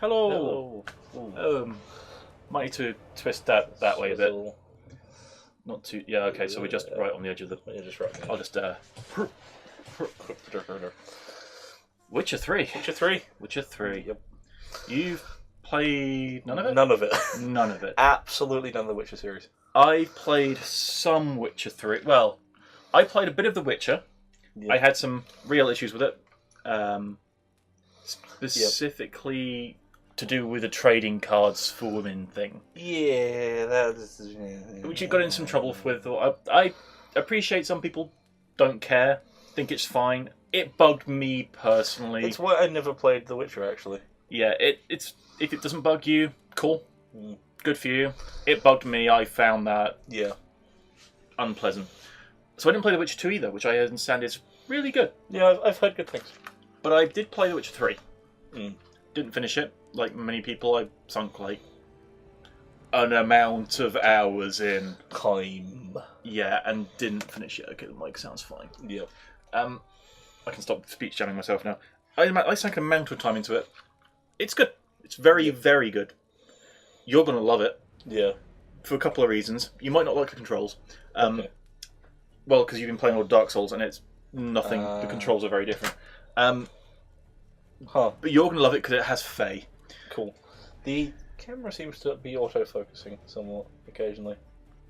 Hello. Hello. Might need to twist that way a bit. Swizzle. Not too. Yeah. Okay. So we're just right on the edge of the. You're just right. I'll just. Witcher 3. Witcher 3. Witcher 3. Yep. You've played none of it. None of it. None of it. Absolutely none of the Witcher series. I played some Witcher 3. Well, I played a bit of The Witcher. Yep. I had some real issues with it. Specifically to do with the trading cards for women thing. Yeah, that's... Which you got in some trouble with. I appreciate some people don't care, think it's fine. It bugged me personally. It's why I never played The Witcher, actually. Yeah, it's if it doesn't bug you, cool. Good for you. It bugged me. I found that unpleasant. So I didn't play The Witcher 2 either, which I understand is really good. Yeah, I've heard good things. But I did play The Witcher 3. Mm. Didn't finish it. Like many people, I sunk like an amount of hours in. Time. Yeah, and didn't finish it. Okay, the mic sounds fine. Yep. I can stop speech jamming myself now. I sank an amount of time into it. It's good. It's very, very good. You're going to love it. Yeah. For a couple of reasons. You might not like the controls. Okay. Well, because you've been playing all Dark Souls and it's nothing. The controls are very different. But you're going to love it because it has Fae. Cool. The camera seems to be auto-focusing somewhat occasionally.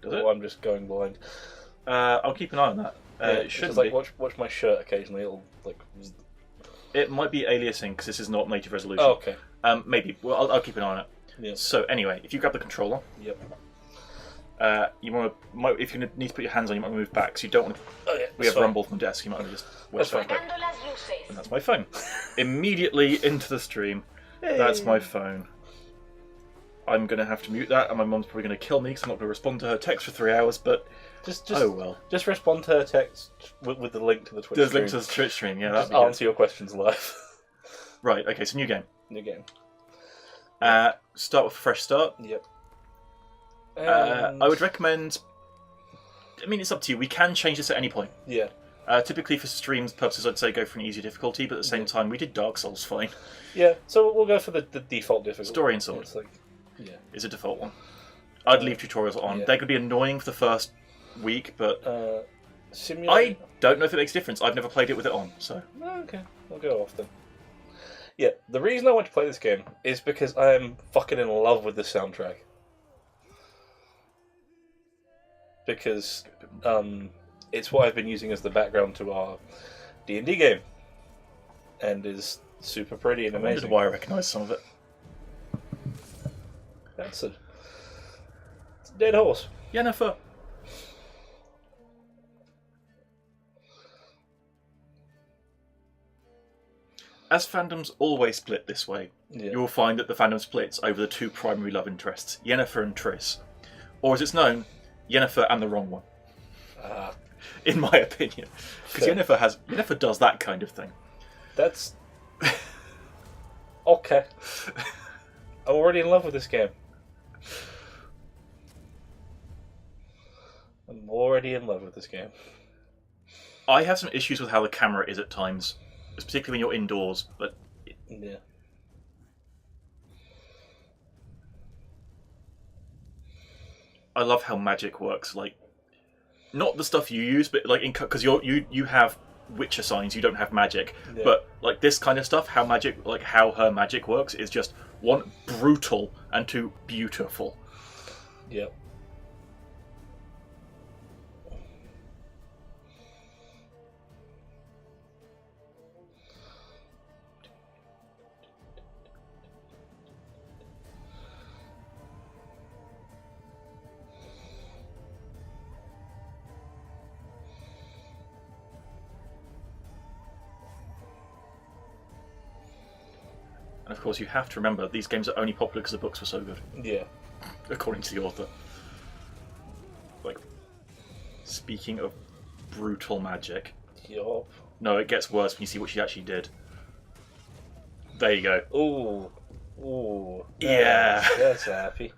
Does it? Or I'm just going blind. I'll keep an eye on that. It should like watch my shirt occasionally. It'll like. It might be aliasing because this is not native resolution. Oh, okay. Maybe. Well, I'll keep an eye on it. Yeah. So anyway, if you grab the controller, Yep. you if you need to put your hands on, you might move back. So you don't want to. Oh, yeah, We have rumble from the desk. You might want to just. That's fine. And that's my phone. Immediately into the stream. Hey. That's my phone. I'm going to have to mute that, and my mum's probably going to kill me because I'm not going to respond to her text for 3 hours. But oh well. Just respond to her text with the link to the Twitch. There's a stream. link to the Twitch stream. Yeah, Just that'd be answer your questions live. Right. Okay. So new game. New game. Start with a fresh start. Yep. I would recommend. I mean, it's up to you. We can change this at any point. Yeah. Typically, for streams purposes, I'd say go for an easy difficulty, but at the same time, we did Dark Souls fine. Yeah. So we'll go for the default difficulty. Story and Sword. It's like, is a default one. I'd leave tutorials on. Yeah. They could be annoying for the first week, but simulate. I don't know if it makes a difference. I've never played it with it on, so. Okay, we'll go off then. Yeah, the reason I want to play this game is because I am fucking in love with the soundtrack. Because it's what I've been using as the background to our D&D game, and is super pretty and I wondered amazing. why I recognise some of it. It's a dead horse. Yennefer. As fandoms always split this way, Yeah. you will find that the fandom splits over the two primary love interests, Yennefer and Triss. Or as it's known, Yennefer and the wrong one. In my opinion. Because Yennefer does that kind of thing. That's... okay. I'm already in love with this game. I'm already in love with this game. I have some issues with how the camera is at times, particularly when you're indoors, but... Yeah. I love how magic works, like... Not the stuff you use, but like because you have Witcher signs, you don't have magic. Yeah. But like this kind of stuff, how her magic works is just one, brutal, and two, beautiful. Yep. And of course, you have to remember these games are only popular because the books were so good, Yeah. according to the author. Like, speaking of brutal magic, Yup. no, it gets worse when you see what she actually did. There you go. Ooh. Ooh. Yeah. That's happy.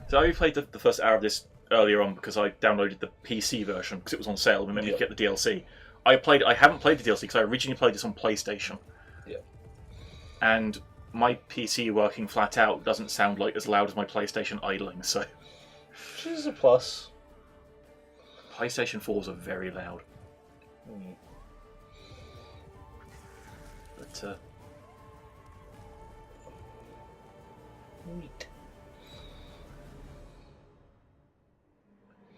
So I played the first hour of this earlier on because I downloaded the PC version because it was on sale and we managed to get the DLC. I haven't played the DLC because I originally played this on PlayStation. Yeah. And my PC working flat out doesn't sound like as loud as my PlayStation idling, so... Which is a plus. PlayStation 4s are very loud. Mm. But, Neat.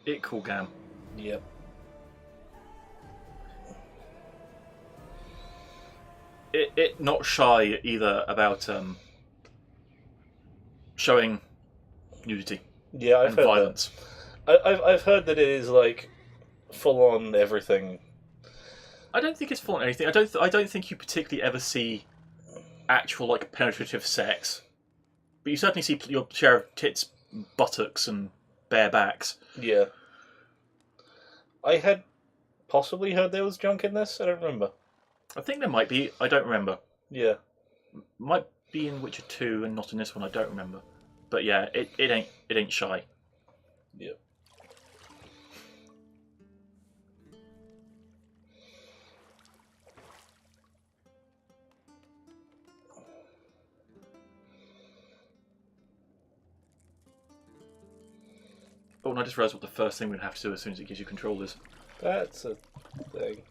It cool gam. Yep. It not shy either about showing nudity Yeah, I've and heard violence. that. I've heard that it is like full on everything. I don't think it's full on anything. I don't think you particularly ever see actual like penetrative sex, but you certainly see your share of tits, buttocks, and bare backs. Yeah. I had possibly heard there was junk in this. I don't remember. I think there might be. I don't remember. Yeah. Might be in Witcher 2 and not in this one. I don't remember. But yeah, it ain't shy. Yep. Oh, and I just realised what the first thing we'd have to do as soon as it gives you controllers. That's a thing.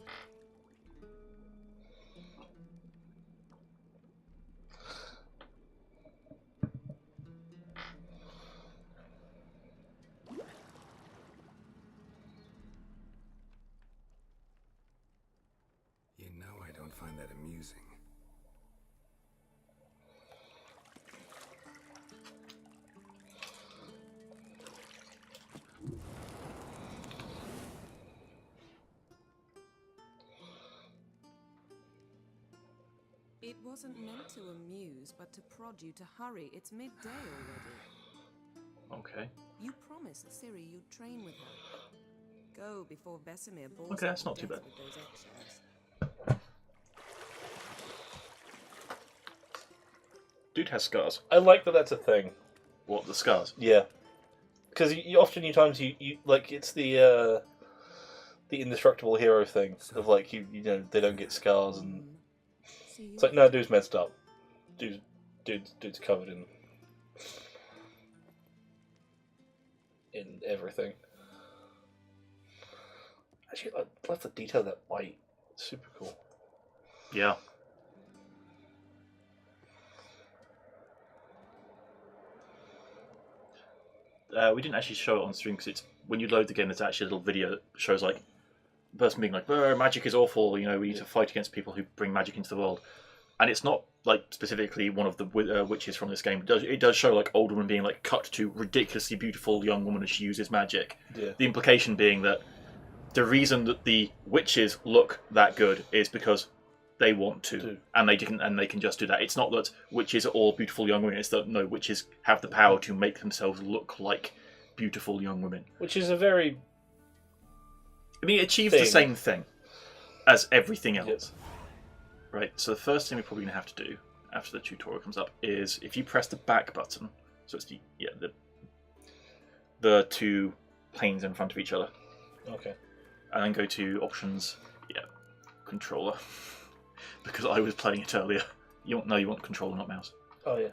You know I don't find that amusing. It wasn't meant to amuse, but to prod you to hurry. It's midday already. Okay. You promised Ciri you'd train with her. Go before Vesemir balls Okay, that's up not to too death bad. with those eggshells. Dude has scars. I like that that's a thing. What, the scars? Yeah. Because you times you like it's the indestructible hero thing of like you know they don't get scars and See you it's like no dude's messed up. Dude's covered in everything. Actually, I love the detail of that white. It's super cool. Yeah. We didn't actually show it on stream because it's when you load the game. There's actually a little video that shows like the person being like, "Magic is awful. You know, we need to fight against people who bring magic into the world." And it's not like specifically one of the witches from this game. It does show like old woman being like cut to ridiculously beautiful young woman as she uses magic. Yeah. The implication being that the reason that the witches look that good is because they want to, and they can just do that. It's not that witches are all beautiful young women. It's that no, witches have the power to make themselves look like beautiful young women. Which is a very I mean, it achieves the same thing as everything else. Right, so the first thing we're probably going to have to do after the tutorial comes up is if you press the back button, so it's the two planes in front of each other. Okay. And then go to options, controller. Because I was playing it earlier. You want controller, not mouse. Oh yeah.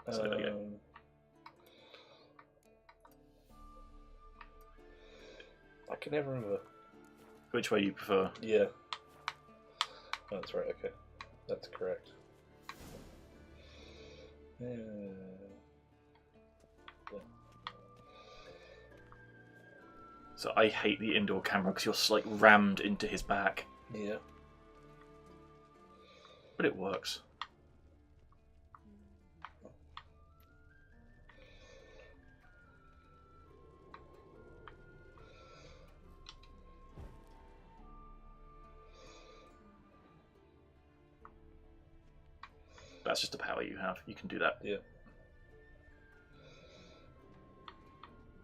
So there we go. I can never remember. Which way you prefer? Yeah. Oh, that's right, okay. That's correct. Yeah. So I hate the indoor camera because you're like rammed into his back. Yeah. But it works. That's just the power you have. You can do that. Yeah.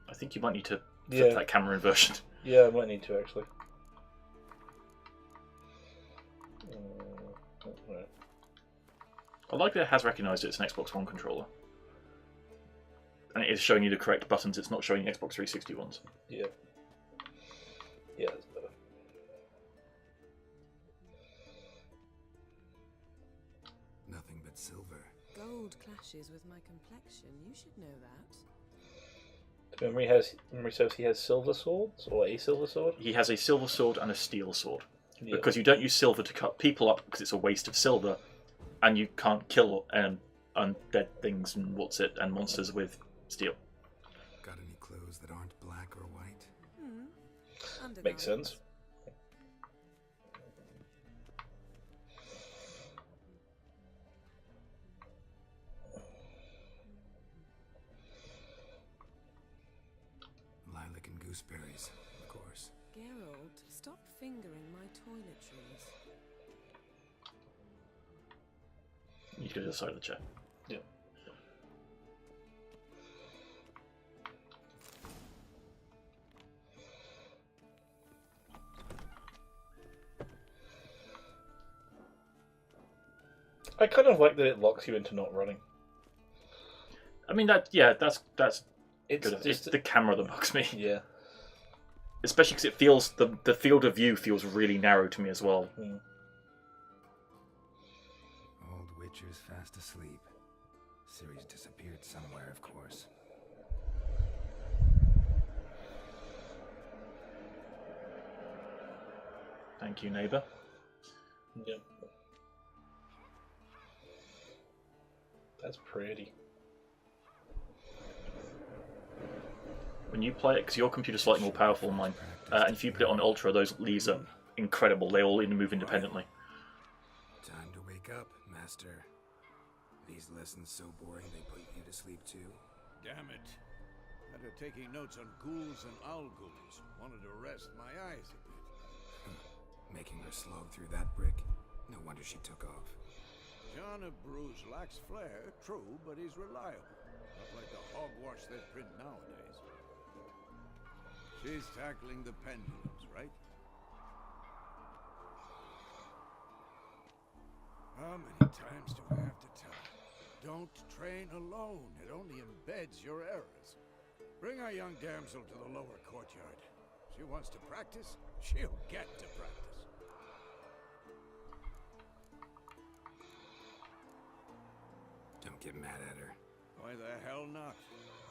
I think you might need to flip that camera inversion. Yeah, I might need to actually. Right. I like that it has recognised it's an Xbox One controller. And it is showing you the correct buttons, it's not showing Xbox 360 ones. Yeah. Yeah, that's better. gold clashes with my complexion. You should know that. Memory says he has silver swords, or a silver sword? He has a silver sword and a steel sword. Yeah. Because you don't use silver to cut people up because it's a waste of silver, and you can't kill undead things and monsters with steel. Got any clothes that aren't black or white? Makes sense. Lilac and gooseberries, of course. Geralt, stop fingering my toiletries. You go to the side of the chair. Yeah. I kind of like that it locks you into not running. I mean that's It's good. It's just the camera that bugs me, yeah. especially because it feels the field of view feels really narrow to me as well. Old Witcher's fast asleep. Ciri's disappeared somewhere, of course. Thank you, neighbour. Yeah. That's pretty. When you play it, because your computer's slightly more powerful than mine, and if you put it on Ultra, those leaves are incredible. They all move independently. Time to wake up, Master. These lessons so boring they put you to sleep too? Damn it. Had her taking notes on ghouls and owl ghouls. Wanted to rest my eyes a bit. Making her slog through that brick? No wonder she took off. John of Bruges lacks flair, true, but he's reliable. Not like the hogwash they print nowadays. She's tackling the pendulums, right? How many times do I have to tell her? Don't train alone. It only embeds your errors. Bring our young damsel to the lower courtyard. She wants to practice, she'll get to practice. Don't get mad at her. Why the hell not?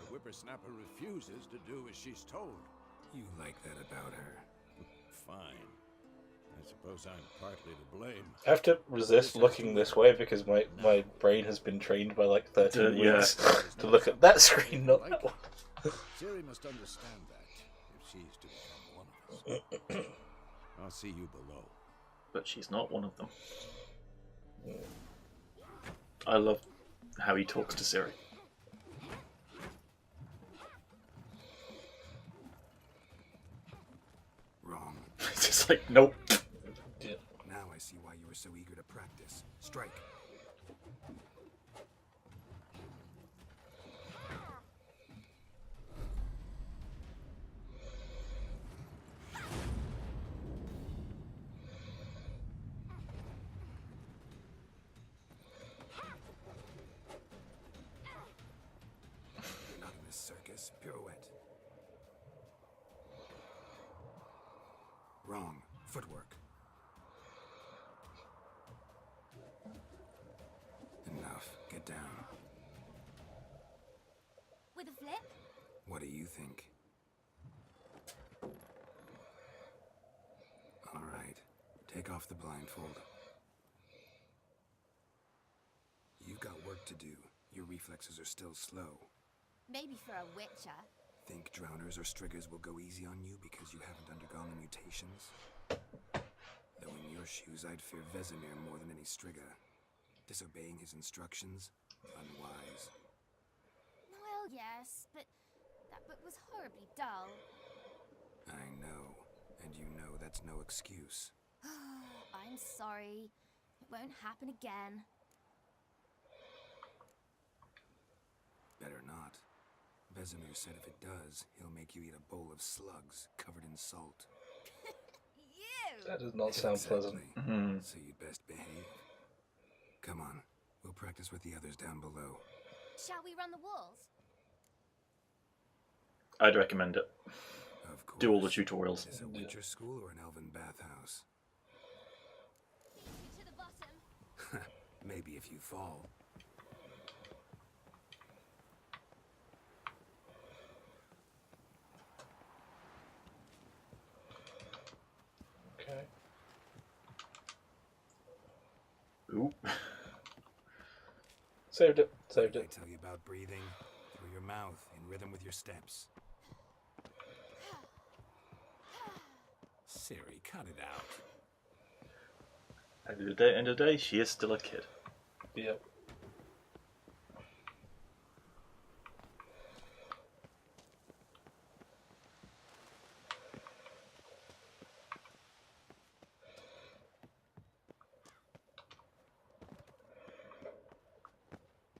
The whippersnapper refuses to do as she's told. You like that about her. Fine. I suppose I'm partly to blame. I have to resist looking this way because my brain has been trained by like 13 Yeah. weeks to look at that screen, not that one. Ciri must understand that if she's to become one of us. I'll see you below. But she's not one of them. I love how he talks to Ciri. Wrong. It's just like, nope. Yeah. Now I see why you were so eager to practice. Strike. You're not in this circus. Pirouette. Wrong. Footwork. Enough. Get down. With a flip? What do you think? All right. Take off the blindfold. You've got work to do. Your reflexes are still slow. Maybe for a witcher. Think drowners or striggers will go easy on you because you haven't undergone the mutations? Though in your shoes, I'd fear Vesemir more than any strigger. Disobeying his instructions? Unwise. Well, yes, but that book was horribly dull. I know. And you know that's no excuse. I'm sorry. It won't happen again. Better not. Vesemir said if it does, he'll make you eat a bowl of slugs covered in salt. You! That does not sound pleasant. Exactly. So you'd best behave. Come on. We'll practice with the others down below. Shall we run the walls? I'd recommend it. Of course. Do all the tutorials. Is it a Witcher school or an elven bathhouse? To the bottom. Maybe if you fall. Saved it. Saved I it. tell you about breathing through your mouth in rhythm with your steps. Siri, cut it out. End of the day, she is still a kid. Yep.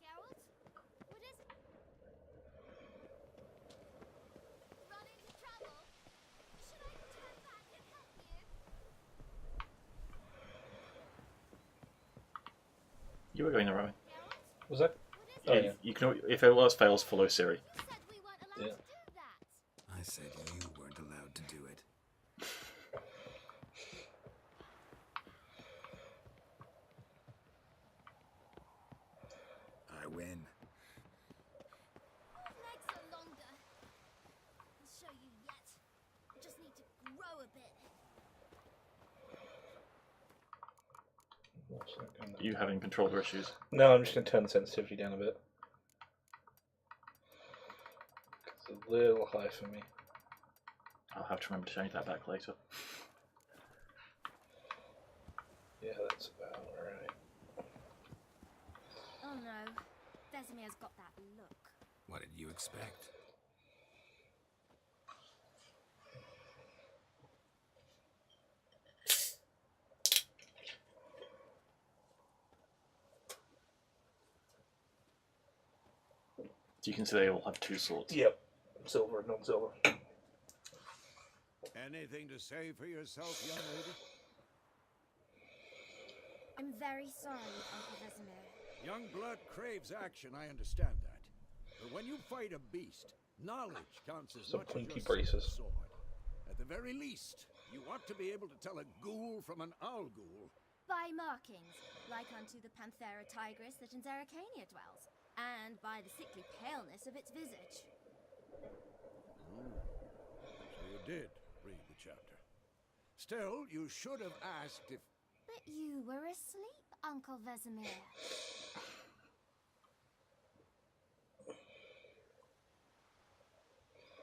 Geralt? What is it? Run into trouble? Should I turn back and help you? You were going the right way. Geralt? Was that? What is Oh, it? yeah. You can, if it was fails, follow Siri. You said we weren't allowed Yeah. to do that. I said you weren't allowed to do it. I win. Legs are longer. I'll show you yet. Just need to grow a bit. What's that going on? You having controller issues. No, I'm just going to turn the sensitivity down a bit. It's a little high for me. I'll have to remember to change that back later. Yeah, that's about right. Oh no. Vesemir's got that look. What did you expect? So you can see they all have two swords. Yep. Silver and non-silver. Anything to say for yourself, young lady? I'm very sorry, Uncle Vesemir. Young blood craves action, I understand that. But when you fight a beast, knowledge counts as Some much as clinky your braces. sword. At the very least, you ought to be able to tell a ghoul from an owl ghoul. By markings, like unto the Panthera tigris that in Zeracania dwells, and by the sickly paleness of its visage. So you did read the chapter. Still, you should have asked if... But you were asleep, Uncle Vesemir.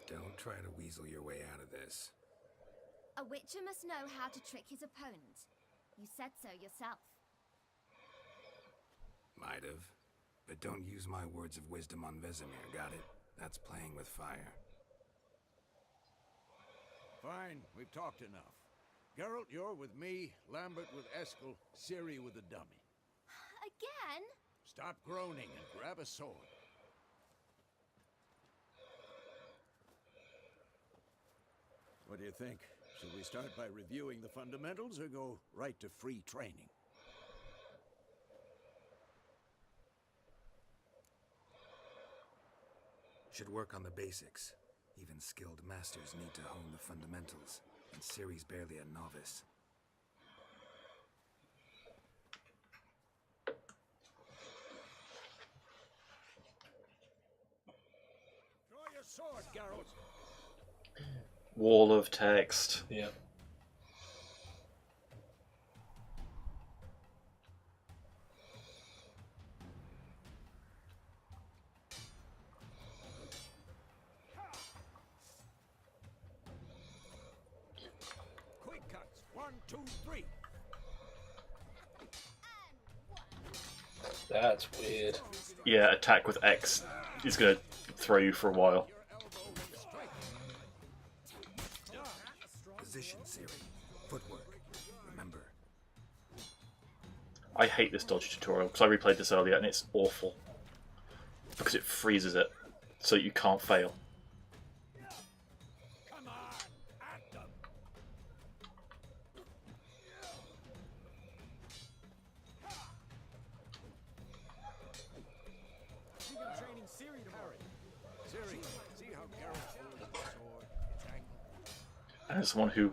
Don't try to weasel your way out of this. A witcher must know how to trick his opponent. You said so yourself. Might have. But don't use my words of wisdom on Vesemir, got it? That's playing with fire. Fine, we've talked enough. Geralt, you're with me, Lambert with Eskel, Ciri with the dummy. Again? Stop groaning and grab a sword. What do you think? Should we start by reviewing the fundamentals or go right to free training? Should work on the basics. Even skilled masters need to hone the fundamentals, and Ciri's barely a novice. Draw your sword, Geralt. Wall of text. Yeah. Quick cuts. 1, 2, 3. That's weird. Yeah, attack with X is going to throw you for a while. Your elbow and strike. Position, Ciri. Footwork. Remember. I hate this dodge tutorial because I replayed this earlier and it's awful. Because it freezes it so you can't fail. Come on, at them. Training Ciri tomorrow. Ciri, see how Geralt holds the sword? It's angled. And as someone who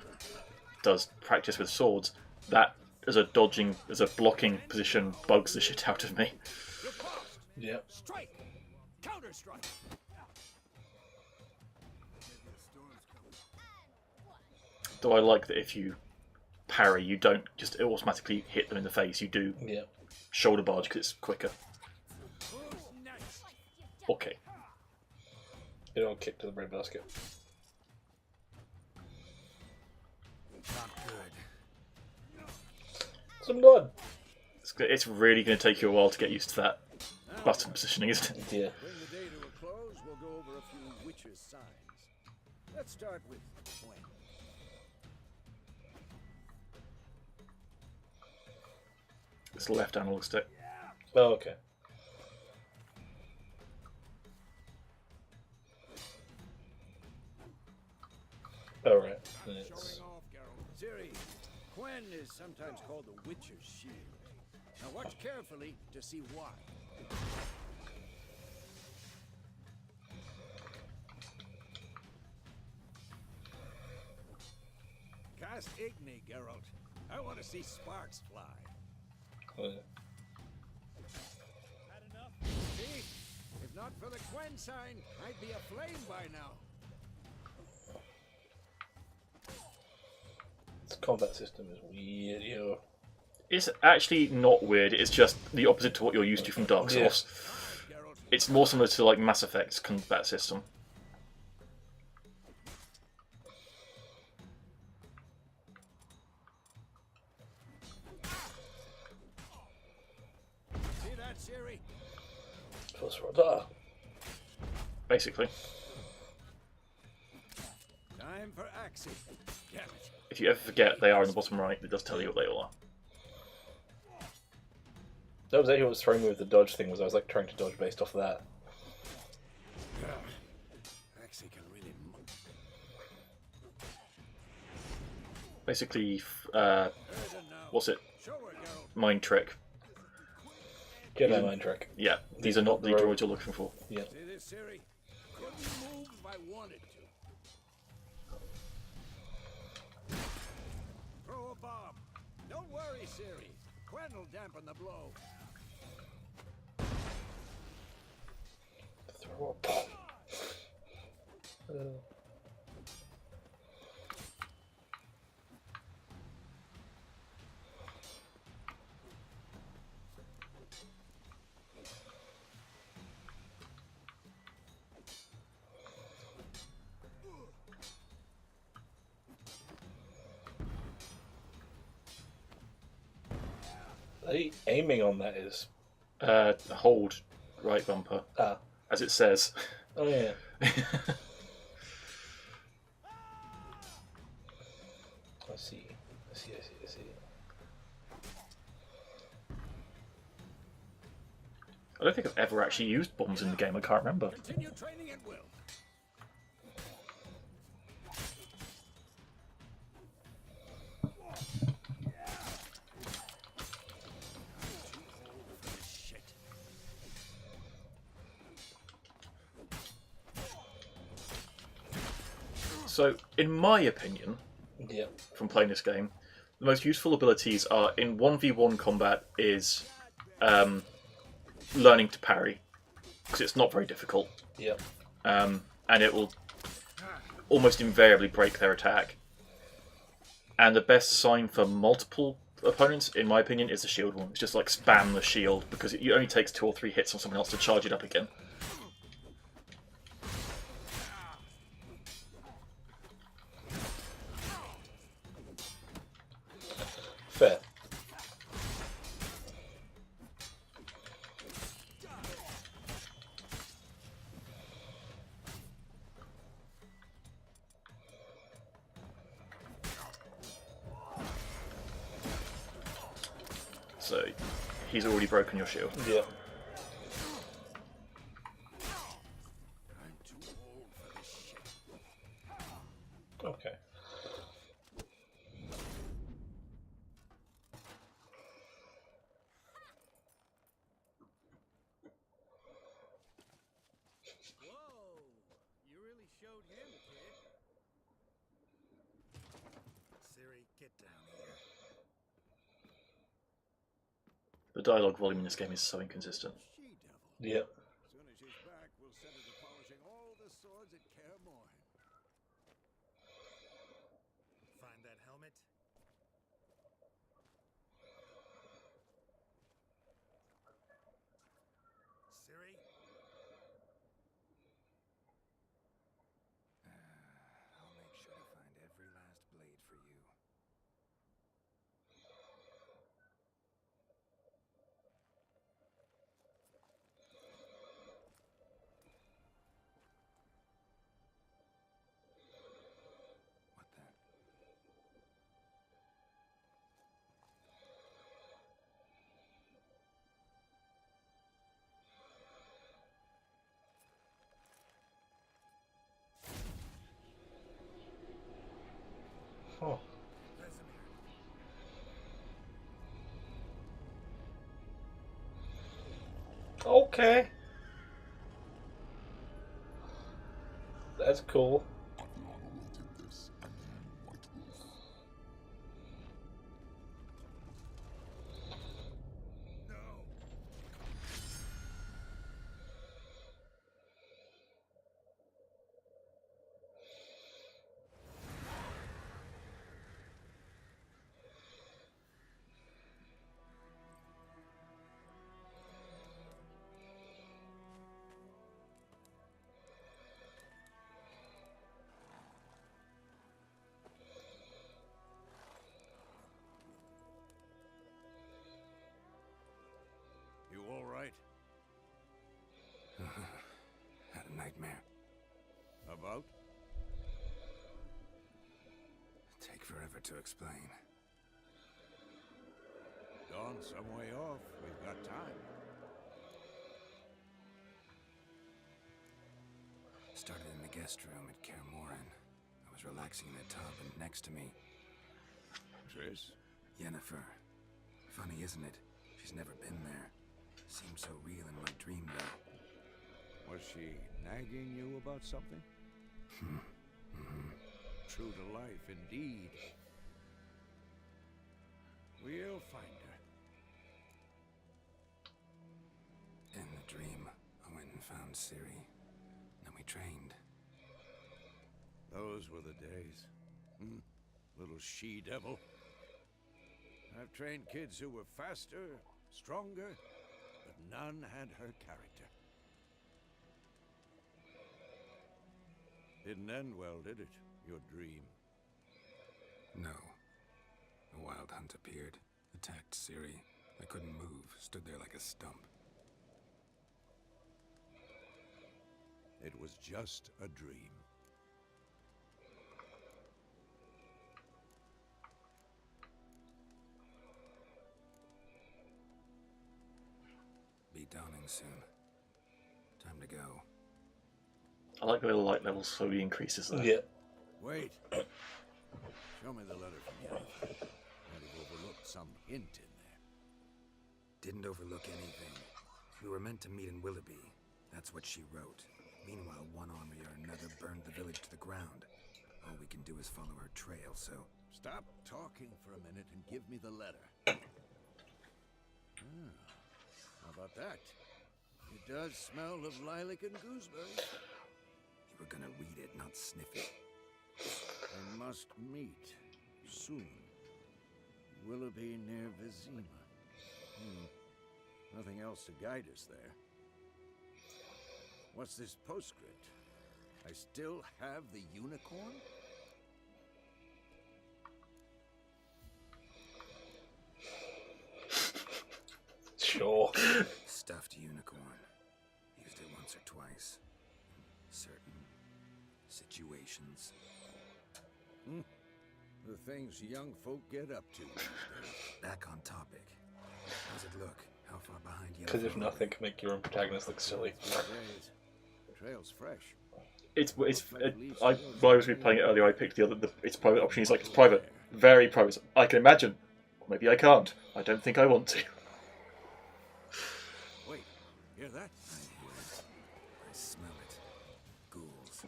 does practice with swords, that as a blocking position bugs the shit out of me. You're paused. Yep. Strike. Counter strike. Though I like that if you parry, you don't just automatically hit them in the face. You do Yep. shoulder barge because it's quicker. Okay. You don't kick to the breadbasket. Not good. Some blood. It's really going to take you a while to get used to that button positioning, isn't it? Yeah. Bring the day to a close, we'll go over a few witches' signs. Let's start with Gwen. It's the left analog stick. Oh, okay. All right. It's... Showing off, Geralt. Ciri, Gwen is sometimes called the Witcher's Shield. Now watch carefully to see why. Cast Igni, Geralt. I want to see sparks fly. Oh, Had enough? See? If not for the Gwen sign, I'd be aflame by now. This combat system is weird, yo. It's actually not weird. It's just the opposite to what you're used to from Dark Souls. Geralt, It's more similar to like Mass Effect's combat system. see that, Ciri? Plus radar. Basically, Time for Axie. Damn it. if you ever forget they are in the bottom right, it does tell you what they all are. That was actually what was throwing me with the dodge thing. Was I was like trying to dodge based off of that. Axie can really. Basically, Heard it now. what's it? Show her, Geralt. Mind trick. Get that mind trick. Yeah, these are not the droids you're looking for. Yeah. See this, Ciri? Couldn't move if I wanted to. Throw a bomb. Don't worry, Ciri. Gwen will dampen the blow. Throw a bomb. Aiming on that is Hold right bumper, as it says. oh yeah. I see. I don't think I've ever actually used bombs in the game. I can't remember. Continue training at will. Shit. So, in my opinion, Yeah. from playing this game, the most useful abilities are in 1v1 combat is learning to parry, because it's not very difficult, Yeah. and it will almost invariably break their attack. And the best sign for multiple opponents, in my opinion, is the shield one. It's just like spam the shield, because it only takes 2 or 3 hits on someone else to charge it up again. Fair. So, he's already broken your shield. Yeah. I'm too old for this shit. Okay. Whoa! You really showed him, kid. Ciri, get down here. The dialogue volume in this game is so inconsistent. She-devil. Yeah. As soon as she's back, we'll set her to polishing all the swords at Kaer Morhen. Find that helmet? Oh. Okay. That's cool. You all right? Had a nightmare. About? Take forever to explain. Dawn's some way off. We've got time. Started in the guest room at Kaer Morhen. I was relaxing in the tub, and next to me, Triss? Yennefer. Funny, isn't it? She's never been there. Seemed so real in my dream, though. Was she nagging you about something? True to life, indeed. We'll find her. In the dream, I went and found Ciri. Then we trained. Those were the days. Little she-devil. I've trained kids who were faster, stronger, but none had her character. Didn't end well, did it? Your dream. No. A wild hunt appeared, attacked Ciri. I couldn't move, stood there like a stump. It was just a dream. Be dawning soon. Time to go. I like the way the light level slowly increases there. Yeah. Wait. Show me the letter from Yennefer. Might have overlooked some hint in there. Didn't overlook anything. We were meant to meet in Willoughby. That's what she wrote. Meanwhile, one army or another burned the village to the ground. All we can do is follow her trail, so... Stop talking for a minute and give me the letter. How about that? It does smell of lilac and gooseberry. You were gonna read it, not sniff it. They must meet soon. Willoughby near Vizima. Nothing else to guide us there. What's this postscript? I still have the unicorn? Sure. Stuffed unicorn. Used it once or twice. In certain situations. The things young folk get up to these days. Back on topic. How's it look? How far behind you? Because if nothing can make your own protagonist look silly. These days, trail's fresh. While I was replaying it earlier, I picked it's private option. He's like, it's private, very private. I can imagine, or maybe I can't. I don't think I want to. Wait, hear that? I hear it. I smell it. Ghouls.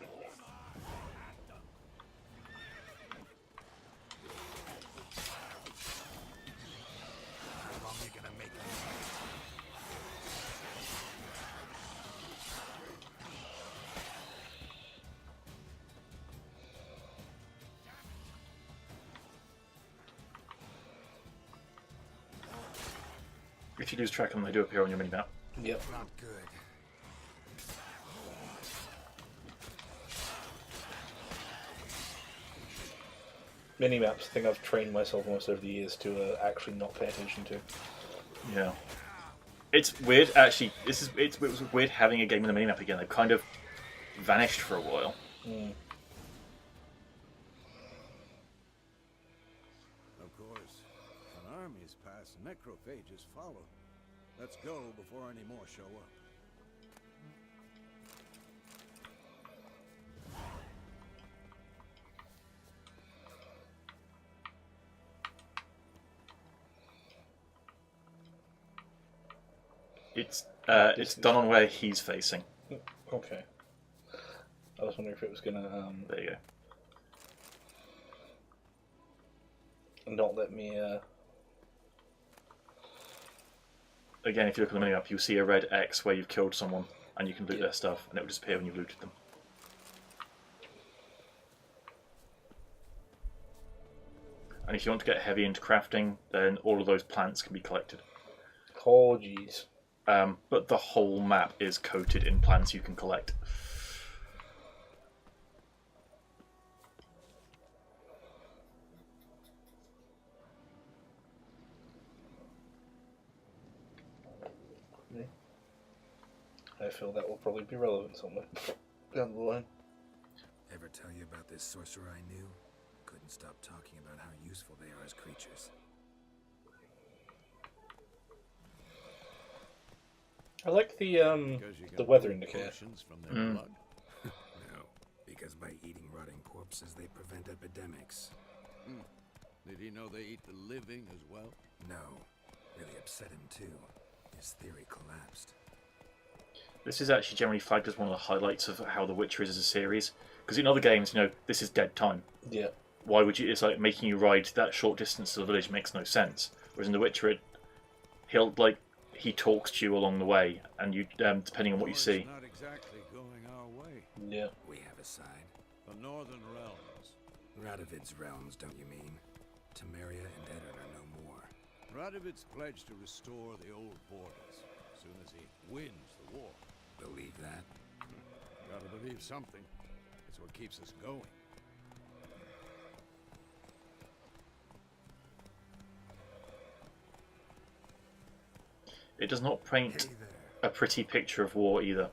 How long are you gonna make me? If you lose track of them, they do appear on your minimap. Yep. Not good. Minimaps, I think I've trained myself almost over the years to actually not pay attention to. Yeah. It's weird, actually. It was weird having a game with a minimap again. They've kind of vanished for a while. Of course. When armies pass, necrophages follow. Let's go before any more show up. It's done on where he's facing. Okay. I was wondering if it was gonna There you go. not let me. Again, if you look on the menu up, you'll see a red X where you've killed someone, and you can loot their stuff, and it will disappear when you've looted them. And if you want to get heavy into crafting, then all of those plants can be collected. Oh, jeez. But the whole map is coated in plants you can collect. I feel that will probably be relevant somewhere down the line. Ever tell you about this sorcerer I knew? Couldn't stop talking about how useful they are as creatures. I like the Because you can weather pull indicator. potions from their blood. No, because by eating rotting corpses, they prevent epidemics. Did he know they eat the living as well? No, really upset him too. His theory collapsed. This is actually generally flagged as one of the highlights of how The Witcher is as a series. Because in other games, this is dead time. Yeah. Why would you? It's like making you ride that short distance to the village makes no sense. Whereas in The Witcher, he talks to you along the way, and you depending on what you It's see. not exactly going our way. Yeah. We have a side. The Northern Realms. Radovid's realms, don't you mean? Temeria and Eddard are no more. Radovid's pledged to restore the old borders as soon as he wins the war. Believe that? Gotta believe something. It's what keeps us going. It does not paint Hey there. a pretty picture of war either.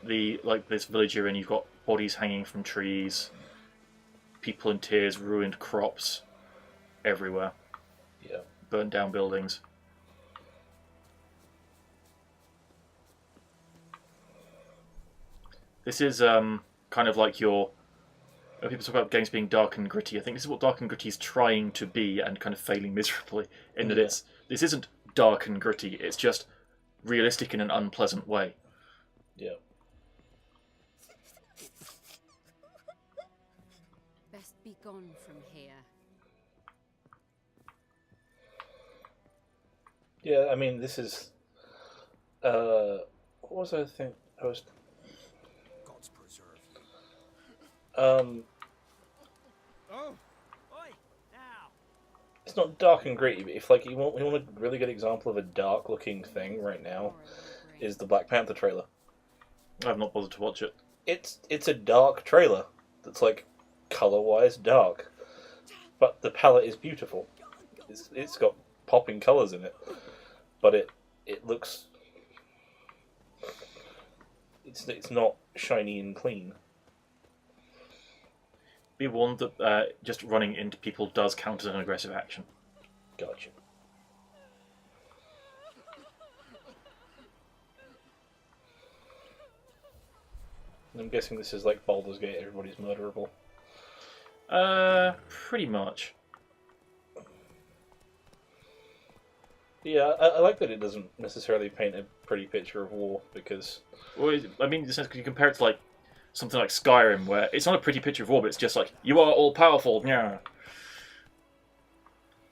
This village you're in, you've got bodies hanging from trees, people in tears, ruined crops everywhere, Yeah. burnt down buildings. This is kind of like when people talk about games being dark and gritty. I think this is what dark and gritty is trying to be and kind of failing miserably. In that this isn't dark and gritty. It's just realistic in an unpleasant way. Yeah. Best be gone from here. Yeah, I mean, this is. What was I think? I was. Gods preserve you. Oh, oi, now. It's not dark and gritty, but if you want a really good example of a dark-looking thing right now, is the Black Panther trailer. I've not bothered to watch it. It's a dark trailer that's color-wise dark, but the palette is beautiful. It's got popping colors in it, but it looks. It's not shiny and clean. Be warned that just running into people does count as an aggressive action. Gotcha. I'm guessing this is like Baldur's Gate, everybody's murderable. Pretty much. Yeah, I like that it doesn't necessarily paint a pretty picture of war, because... Well, I mean, in the sense, because you compare it to something like Skyrim, where it's not a pretty picture of war, but it's just you are all powerful, yeah.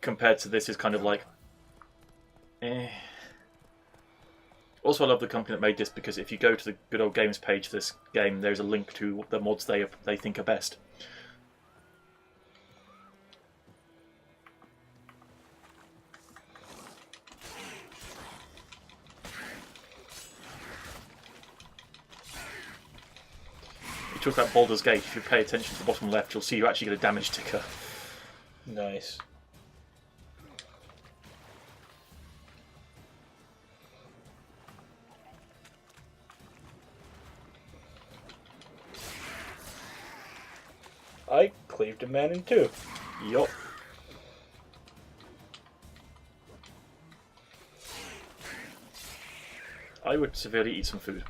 Compared to this is kind of eh. Also, I love the company that made this, because if you go to the Good Old Games page for this game, there's a link to the mods they think are best. You talk about Baldur's Gate, if you pay attention to the bottom left, you'll see you actually get a damage ticker. Nice. I cleaved a man in two. Yup. I would severely eat some food.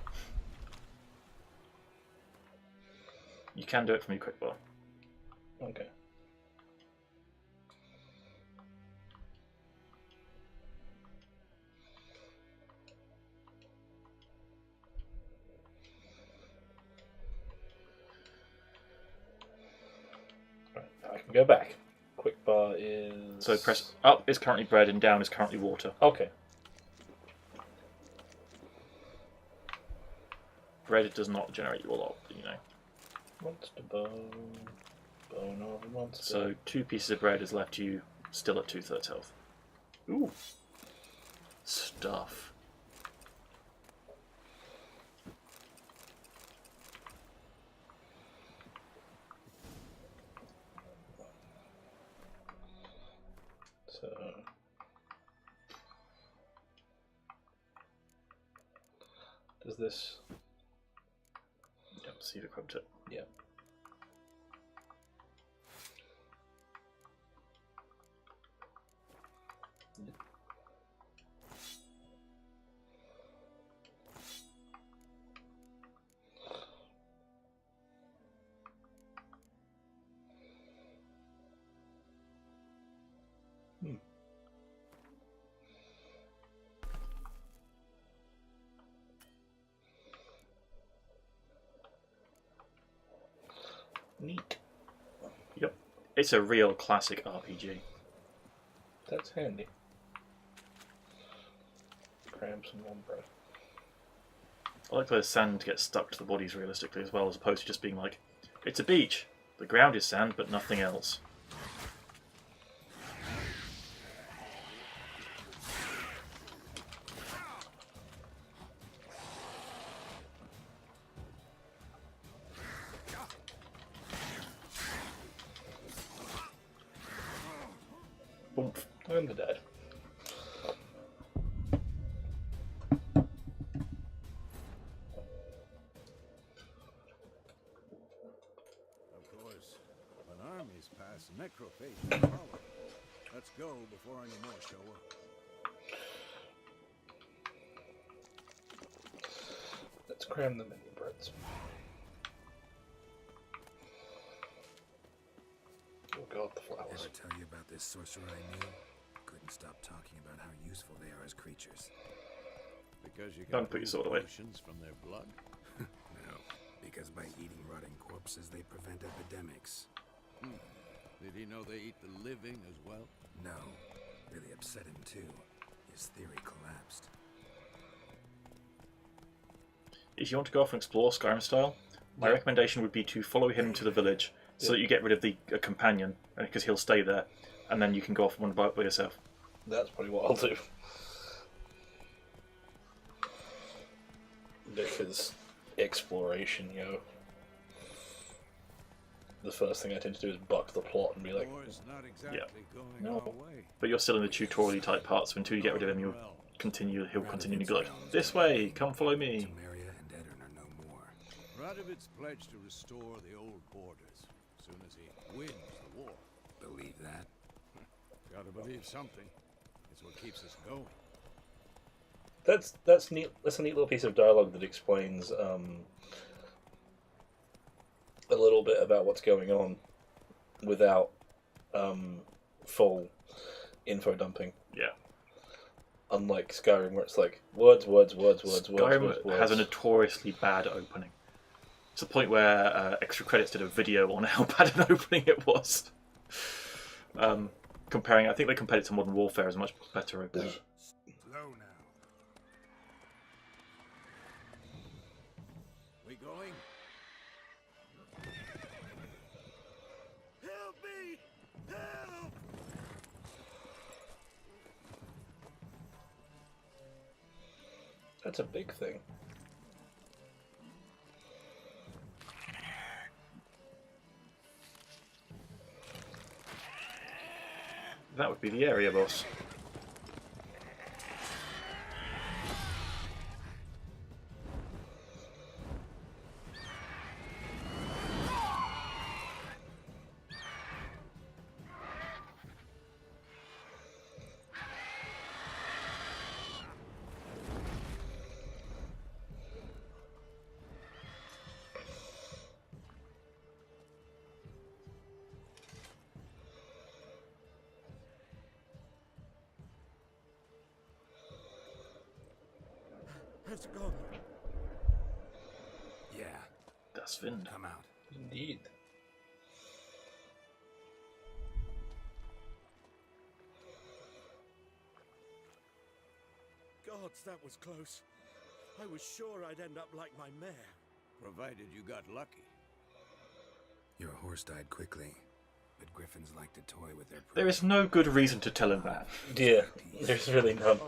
You can do it from your quick bar. Okay. Go back. Quick bar is... So press up is currently bread and down is currently water. Okay. Bread does not generate you a lot, you know. Monster bone. Bone of a monster. So 2 pieces of bread has left you still at 2/3 health. Ooh. Stuff. So... Does this... Yep, see if it equipped it. Yeah. Neat. Yep. It's a real classic RPG. That's handy. Cram some more bread. I like the sand gets stuck to the bodies realistically as well, as opposed to just being like, it's a beach. The ground is sand, but nothing else. Oomph. I'm the dad. Of course, when armies pass, necrophages follow. Let's go before any more show up. Let's cram them in the breads. Oh god, the flowers. Ever tell you about this sorcerer I knew? Couldn't stop talking about how useful they are as creatures. Because you Don't can put your sword away. potions from their blood. No, because by eating rotting corpses, they prevent epidemics. Did he know they eat the living as well? No, really upset him too. His theory collapsed. If you want to go off and explore Skyrim style, my recommendation would be to follow him to the village so that you get rid of the companion, because he'll stay there, and then you can go off one by yourself. That's probably what I'll do. Because exploration, you know. The first thing I tend to do is buck the plot and be like, War's not exactly going No. our way. But you're still in the tutorial type parts, so until you get rid of him, he'll continue to be like, this way, come follow me. Temeria and Edirn are no more. Radovid's pledged to restore the old borders as soon as he wins the war. Believe that? Gotta believe something. It's what keeps us going. that's neat. That's a neat little piece of dialogue that explains a little bit about what's going on without full info dumping. Yeah. Unlike Skyrim, where it's like words. Skyrim has a notoriously bad opening. It's the point where Extra Credits did a video on how bad an opening it was. Comparing, I think they compared it to Modern Warfare as a much better opening. Slow now. We going? Help me! Help! That's a big thing. That would be the area boss. Let's go. Yeah, Das Wind. come out. Indeed. Gods, that was close. I was sure I'd end up like my mare. Provided you got lucky. Your horse died quickly, but griffins like to toy with their prey. There is no good reason to tell him that. Yeah, there's really none.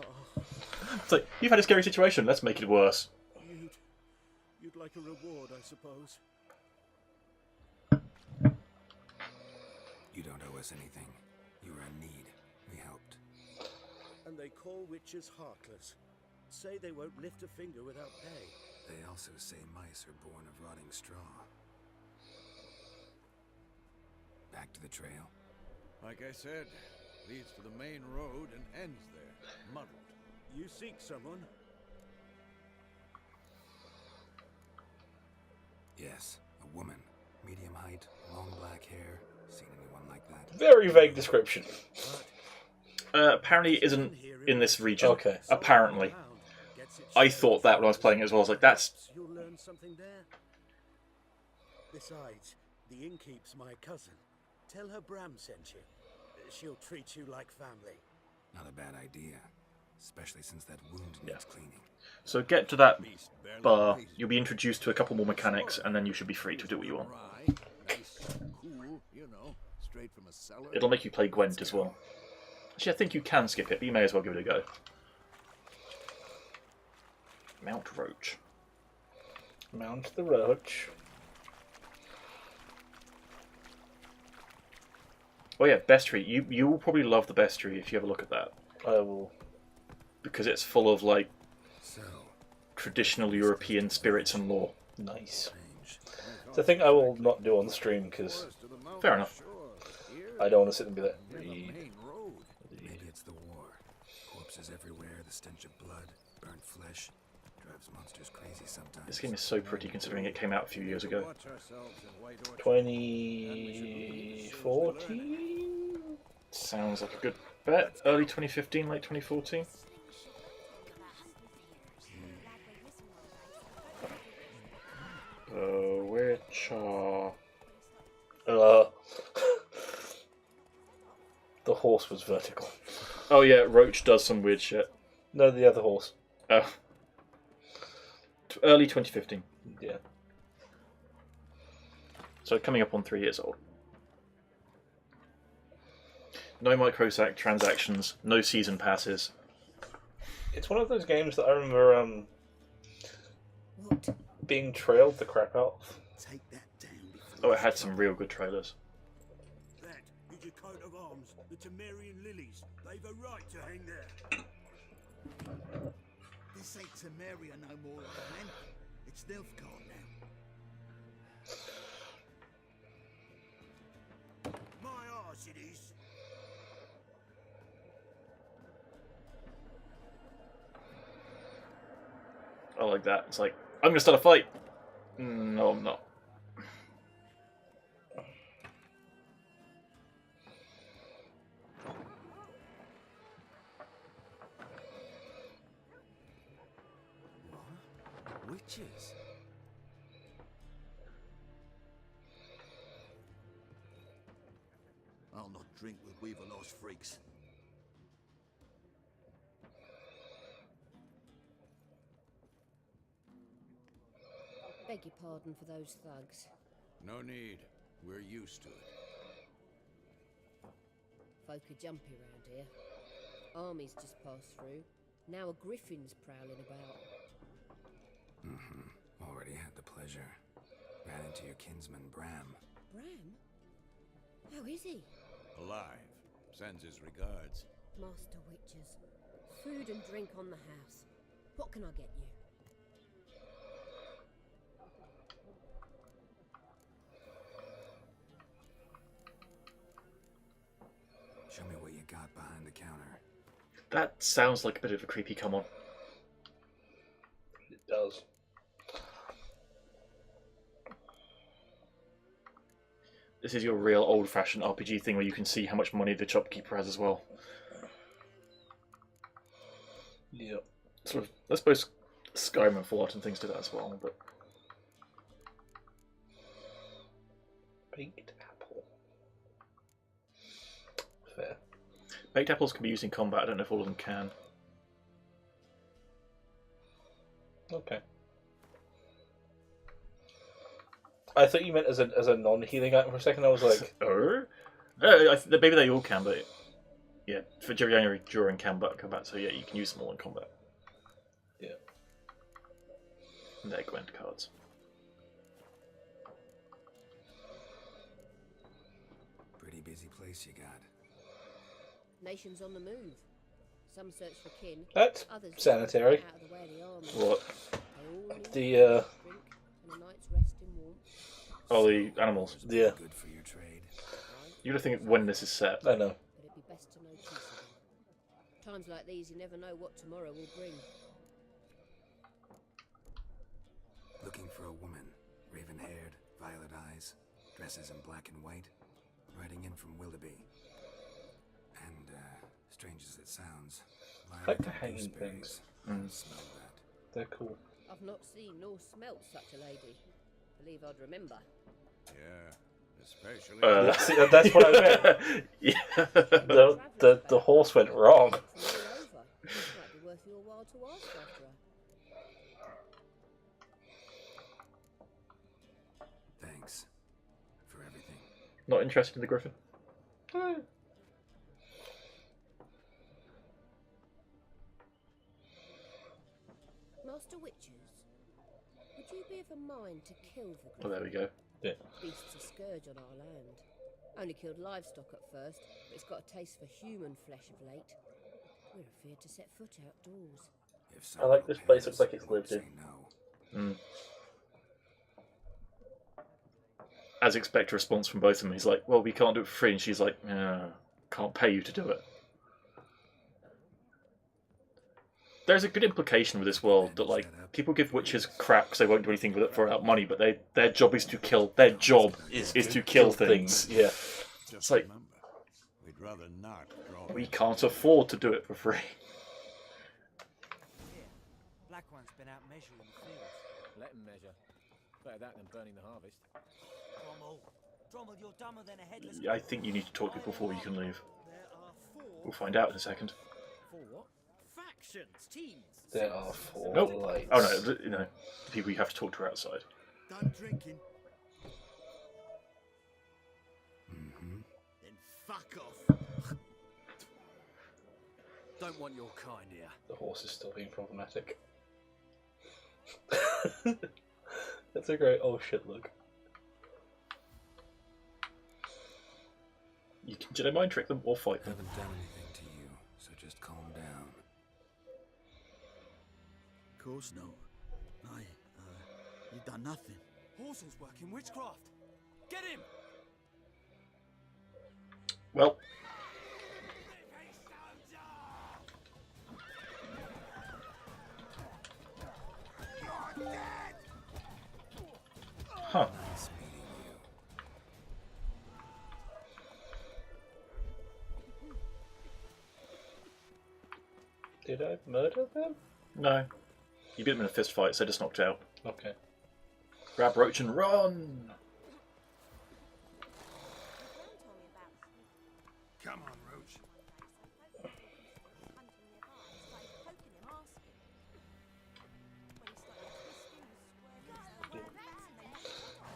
It's like, you've had a scary situation, let's make it worse. You'd like a reward, I suppose. You don't owe us anything. You were in need. We helped. And they call witches heartless. Say they won't lift a finger without pay. They also say mice are born of rotting straw. Back to the trail. Like I said, leads to the main road and ends there, muddled. You seek someone? Yes, a woman. Medium height, long black hair. Seen anyone like that? Very vague description. Apparently it isn't in this region. Okay. Apparently. I thought that when I was playing it as well. I was like, that's... You'll learn something there. Besides, the innkeep's my cousin. Tell her Bram sent you. She'll treat you like family. Not a bad idea. Especially since that wound needs cleaning. So get to that bar, you'll be introduced to a couple more mechanics, and then you should be free to do what you want. Nice, cool, you know, straight from a cellar. It'll make you play Gwent as well. Actually, I think you can skip it, but you may as well give it a go. Mount Roach. Mount the Roach. Oh yeah, Bestiary. You will probably love the Bestiary if you have a look at that. I will. Because it's full of, like, So, traditional European spirits and lore. Nice. It's a thing I will not do on the stream because Fair enough. I don't want to sit and be like, read. maybe it's the war. Corpses everywhere, the stench of blood, burnt flesh. Drives monsters crazy sometimes. This game is so pretty considering it came out a few years ago. 2014? Sounds like a good bet. Early 2015, late 2014. Witcher. The horse was vertical. Oh yeah, Roach does some weird shit. No, the other horse. Oh. Early 2015. Yeah. So coming up on 3 years old. No microtransactions, no season passes. It's one of those games that I remember being trailed the crap out of. Take that down. Oh, it had some real good trailers. That is your coat of arms, the Temerian lilies. They've a right to hang there. This ain't Temeria no more, man. It's Nilfgaard now. My arse it is. I like that. It's like, I'm going to start a fight. No, I'm not. Witches? I'll not drink with Weaverlaw's freaks. Beg your pardon for those thugs. No need. We're used to it. Folk are jumpy round here. Armies just passed through. Now a griffin's prowling about. Already had the pleasure. Ran into your kinsman, Bram. Bram? How is he? Alive. Sends his regards. Master Witches. Food and drink on the house. What can I get you? Show me what you got behind the counter. That sounds like a bit of a creepy come on. It does. This is your real old-fashioned RPG thing where you can see how much money the shopkeeper has as well. Yep. Sort of, I suppose Skyrim and Fallout and things do that as well, but... Baked apple. Fair. Baked apples can be used in combat, I don't know if all of them can. Okay. I thought you meant as a non-healing item for a second. I was like, Maybe they all can, but yeah, for January during combat, so yeah, you can use them all in combat. yeah. And they're Gwent cards. Pretty busy place you got. Nations on the move. Some search for kin. That's others sanitary. out of the way of the army. What? They all need The drink and a night's rest in warmth. Oh, the animals. Yeah. Good for your trade. You gotta think when this is set. I know. But it'd be best to know peaceable. Times like these, you never know what tomorrow will bring. Looking for a woman, raven-haired, violet eyes, dresses in black and white, riding in from Willoughby. And, strange as it sounds, I like the lilac and hanging gooseberries. things. Smell that. They're cool. I've not seen nor smelt such a lady. Believe I'd remember. Yeah, especially. See, that's what I meant. Yeah. The horse went wrong. From all over. Might be worth your while to ask after her. Thanks for everything. Not interested in the griffin? Master Witches, would you be of a mind to kill the Oh, griffin? there we go. Yeah. Beast's a scourge on our land. Only killed livestock at first, but it's got a taste for human flesh of late. We're afeard to set foot outdoors. If I like someone this place, looks pays, like it's I won't lived in. say no. As expect a response from both of them. He's like, well, we can't do it for free. And she's like, can't pay you to do it. There's a good implication with this world that, like, people give witches crap because they won't do anything with it for money, but their job is to kill. Their job is to kill things. Yeah. Just It's like, remember, we'd rather not draw. we can't afford to do it for free. Here, Black One's been out measuring the fields. Let him measure. Better that than burning the harvest. Drommel, you're dumber than a headless. I think you need to talk to people before you can leave. There are 4. We'll find out in a second. 4 what? Factions, teams. There are 4 Nope. lights. Oh no, the people you have to talk to are outside. Done drinking? Mm-hmm. Then fuck off. Don't want your kind here. The horse is still being problematic. That's a great oh shit look. You can, do they mind trick them or fight them? Haven't done anything to you, so just calm down. Of course no. You've done nothing. Horses work in witchcraft. Get him! Well, huh. Nice meeting you. Did I murder them? No. You beat them in a fist fight, so just knocked out. Okay. Grab Roach and run! Come on, Roach.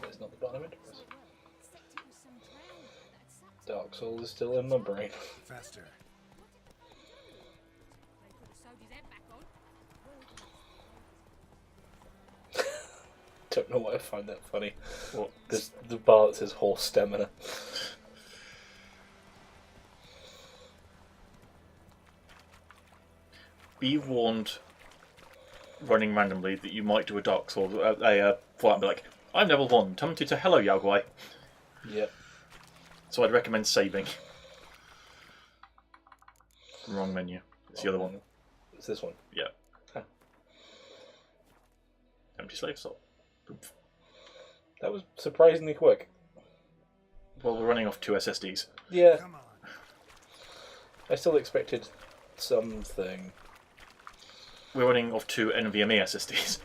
That's not the bottom interest. Dark Souls is still in my brain. Faster. Don't know why I find that funny. What? There's the bar that says horse stamina. Be warned, running randomly, that you might do a Dark Souls, a fight and be like, I'm level 1, tell me to hello, Yao Guai. Yep. So I'd recommend saving. Wrong menu. It's the other one. It's this one. Yeah. Huh. Empty slave slot. That was surprisingly quick. Well, we're running off 2 SSDs. Yeah. Come on. I still expected something. We're running off 2 NVMe SSDs.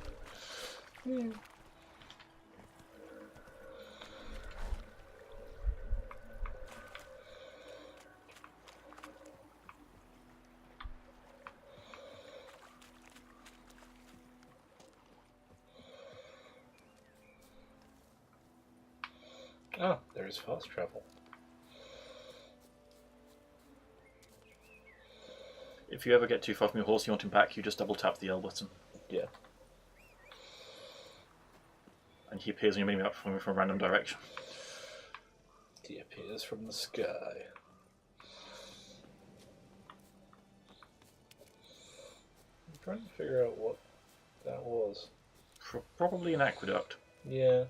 Ah, there is fast travel. If you ever get too far from your horse and you want him back, you just double tap the L button. Yeah. And he appears on your mini-map from a random direction. He appears from the sky. I'm trying to figure out what that was. Probably an aqueduct. Yeah.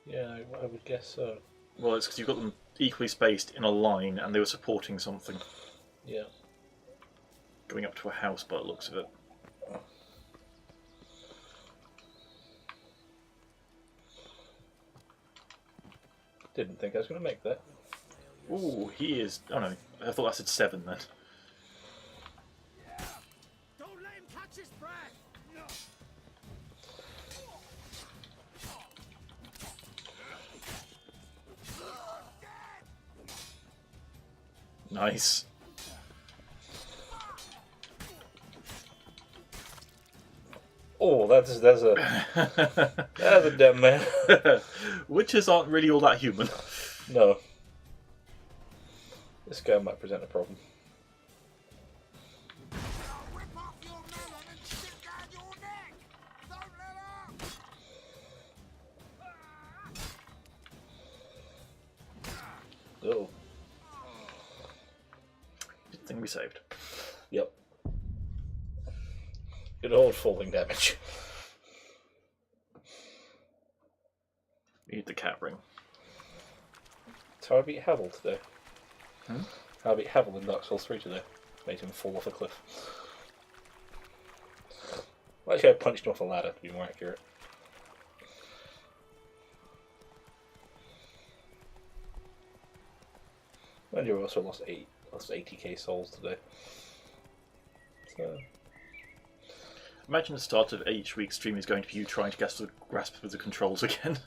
Yeah, I would guess so. Well, it's because you've got them equally spaced in a line and they were supporting something. Yeah. Going up to a house by the looks of it. Didn't think I was going to make that. Ooh, he is... Oh no, I thought that said 7 then. Don't let him catch his breath! Nice. Oh, that's a that's a dead man. Witches aren't really all that human. No. This guy might present a problem. Rip off your melon and stick down your neck! Don't let up! Oh. Good thing we saved. Yep. Good old falling damage. We need the cat ring. That's how I beat Havel today. Hmm? How I beat Havel in Dark Souls 3 today. Made him fall off a cliff. Well, actually, I punched him off a ladder, to be more accurate. And you also lost 80k souls today. So, Imagine the start of each week's stream is going to be you trying to grasp with the controls again.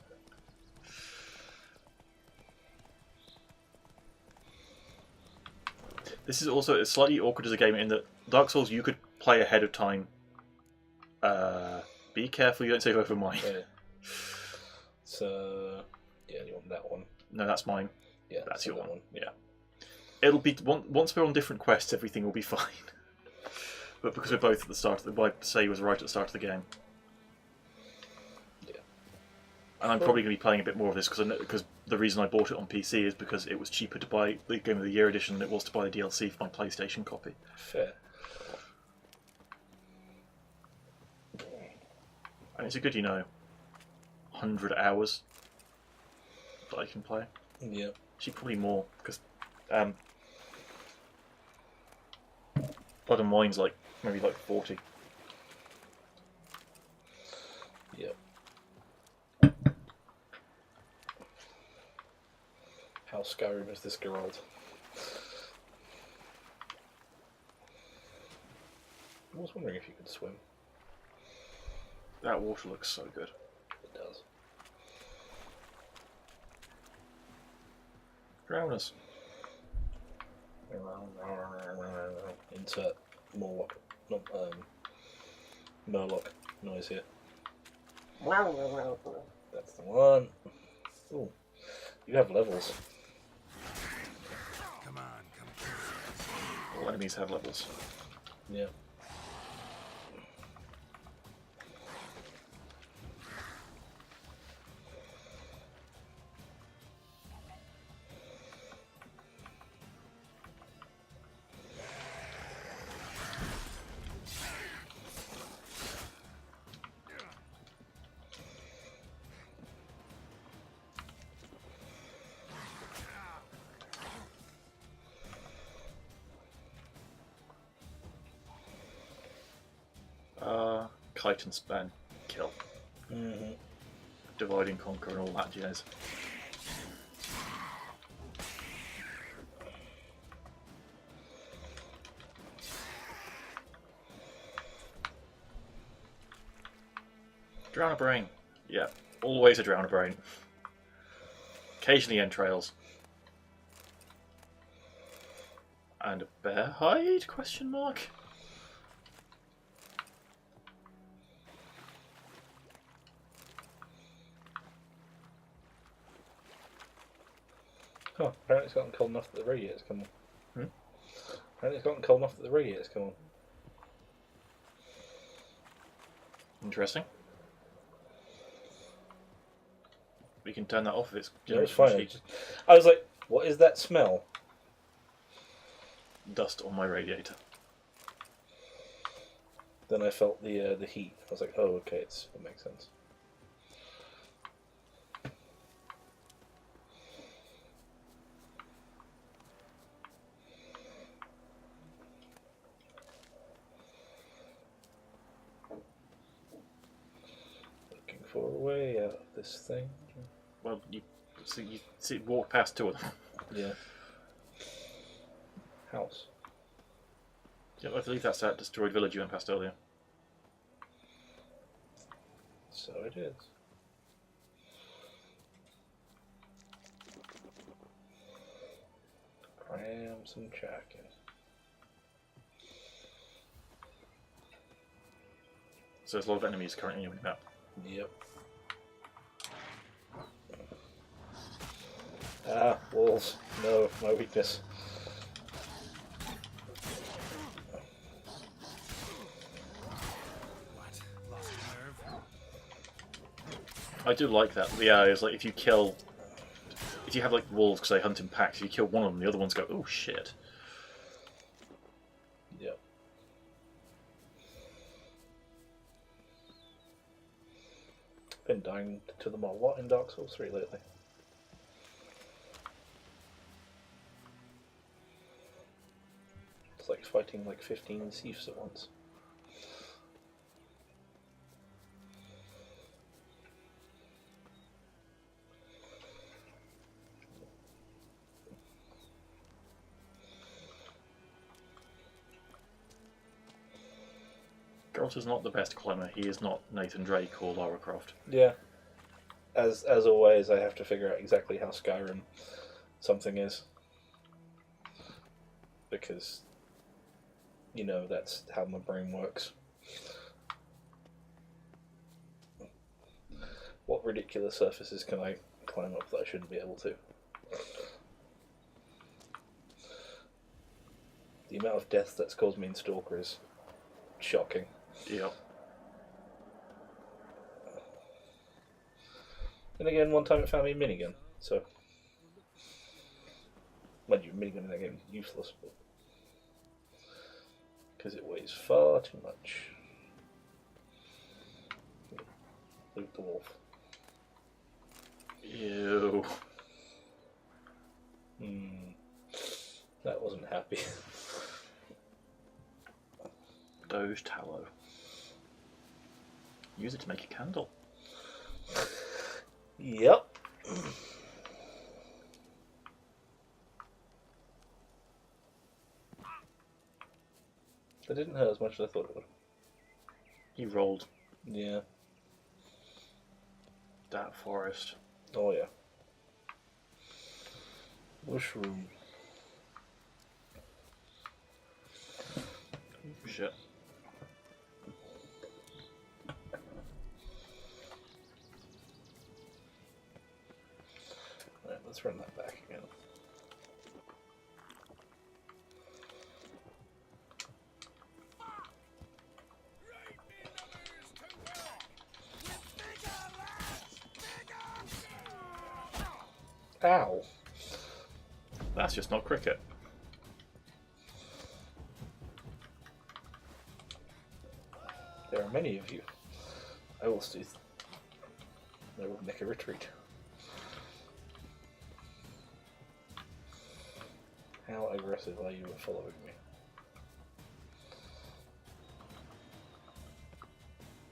This is also slightly awkward as a game in that Dark Souls you could play ahead of time. Be careful you don't save over mine. yeah. So, yeah, you want that one? No, that's mine. Yeah, That's so your that one. Yeah. It'll be once we're on different quests, everything will be fine. But because we're both at the start, I'd say was right at the start of the game. Yeah. And I'm probably going to be playing a bit more of this because the reason I bought it on PC is because it was cheaper to buy the Game of the Year edition than it was to buy the DLC for my PlayStation copy. Fair. And it's a good, 100 hours that I can play. Yeah. Actually, probably more because Blood and Wine's maybe 40. Yep. How Skyrim is this Geralt? I was wondering if you could swim. That water looks so good. It does. Drown us. Insert Morlock, not Murloc noise here. That's the one. Ooh, you have levels. Come on, come closer. All enemies have levels. Yeah. Kite and span, kill. Mm-hmm. Divide and conquer and all that jazz. Drown a brain. Yeah, always a drown a brain. Occasionally entrails. And a bear hide? Question mark. Oh, apparently it's gotten cold enough that the radiator's come on. Hmm? Apparently it's gotten cold enough that the radiator's come on. Interesting. We can turn that off if it's No, it's generation fine. sheet. I was like, what is that smell? Dust on my radiator. Then I felt the heat. I was like, oh, okay, it makes sense. Looking for a way out of this thing. Well, you walk past two of them. Yeah. House. Yeah, I believe that's that destroyed village you went past earlier. So it is. Cram some jack in. So there's a lot of enemies currently in the map. Yep. Ah, wolves. No, my weakness. I do like that. Yeah, it's like if you have like wolves because they hunt in packs, if you kill one of them, the other ones go, oh shit. Yep. Been dying to them a lot in Dark Souls 3 lately. It's like fighting like 15 thieves at once. Geralt is not the best climber. He is not Nathan Drake or Lara Croft. Yeah. As always, I have to figure out exactly how Skyrim something is. Because, you know, that's how my brain works. What ridiculous surfaces can I climb up that I shouldn't be able to? The amount of death that's caused me in Stalker is shocking. Yep. And again, one time it found me a minigun, so... Mind you, minigun in that game is useless, but... Because it weighs far too much. Loot the wolf. Ew. That wasn't happy. Doge tallow. Use it to make a candle. Yep. That didn't hurt as much as I thought it would. He rolled Yeah. that forest. Oh yeah. Mushroom. Shit. Alright, let's run that back again. Ow. That's just not cricket. There are many of you. I will make a retreat. How aggressive are you at following me?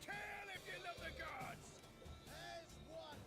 Tell if you love the gods! As one!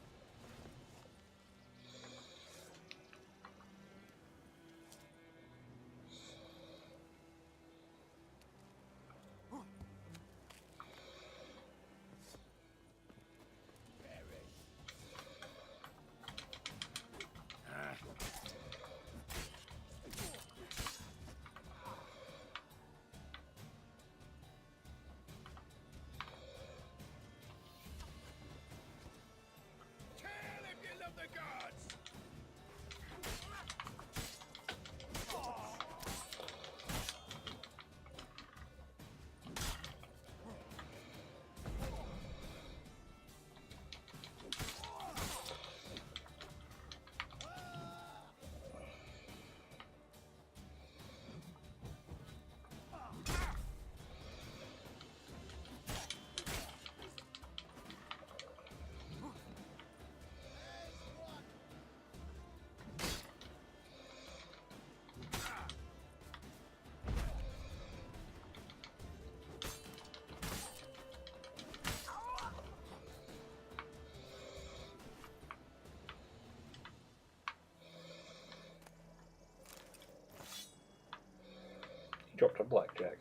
dropped a blackjack.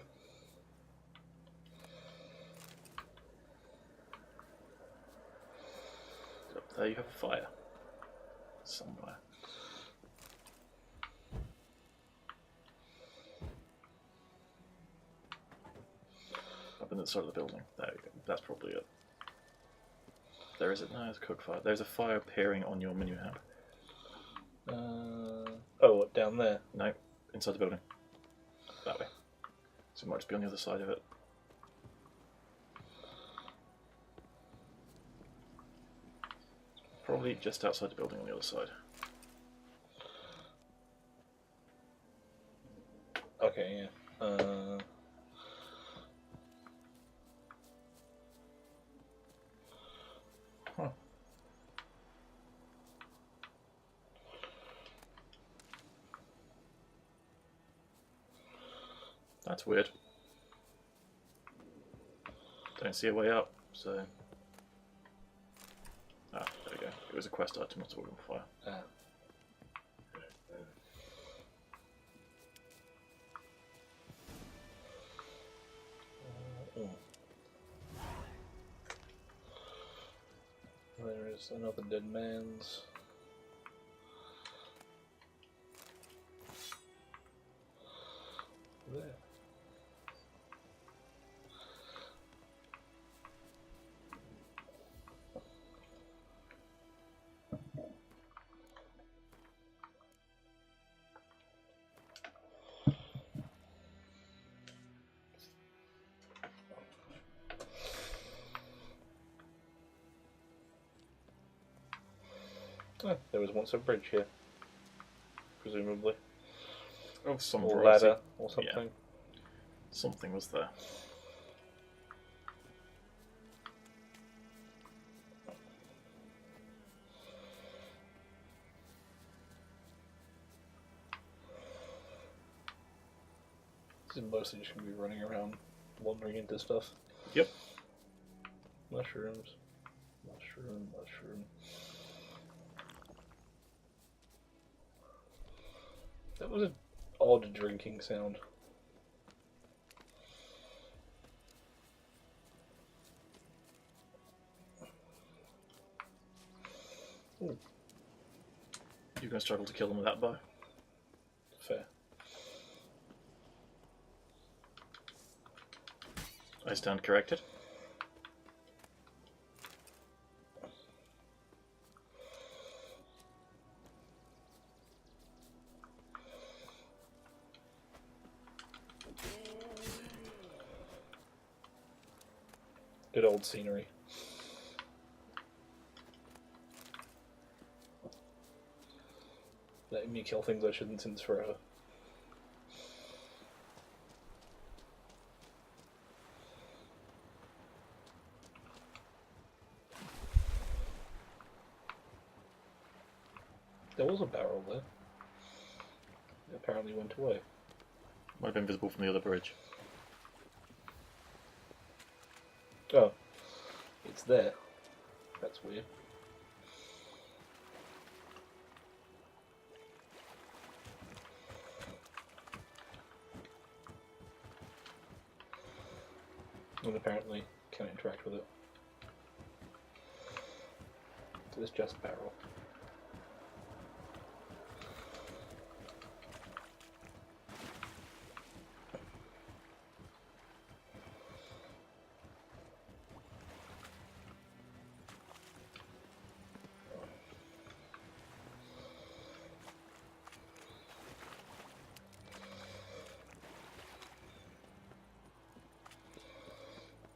Up there you have a fire. Somewhere. Up in the side of the building. There we go. That's probably it. There is it. No, it's a cook fire. There's a fire appearing on your menu hub. Oh, what, down there? No, inside the building. That way. So it might just be on the other side of it. Probably just outside the building on the other side. Okay, yeah. Huh. That's weird. Don't see a way up, so... Ah, there we go. It was a quest item, not a organ fire. Ah. There is another dead man's. There. Oh, there was once a bridge here, presumably. Of some Or variety. ladder, or something. Yeah. Something was there. This is mostly just going to be running around, wandering into stuff. Yep. Mushrooms. Mushroom, mushroom. That was an odd drinking sound. Ooh. You're going to struggle to kill them with that bow. Fair. I stand corrected. Good old scenery. Letting me kill things I shouldn't since forever. There was a barrel there. It apparently went away. Might have been visible from the other bridge. Oh. It's there. That's weird. And apparently can't interact with it. So it's just barrel.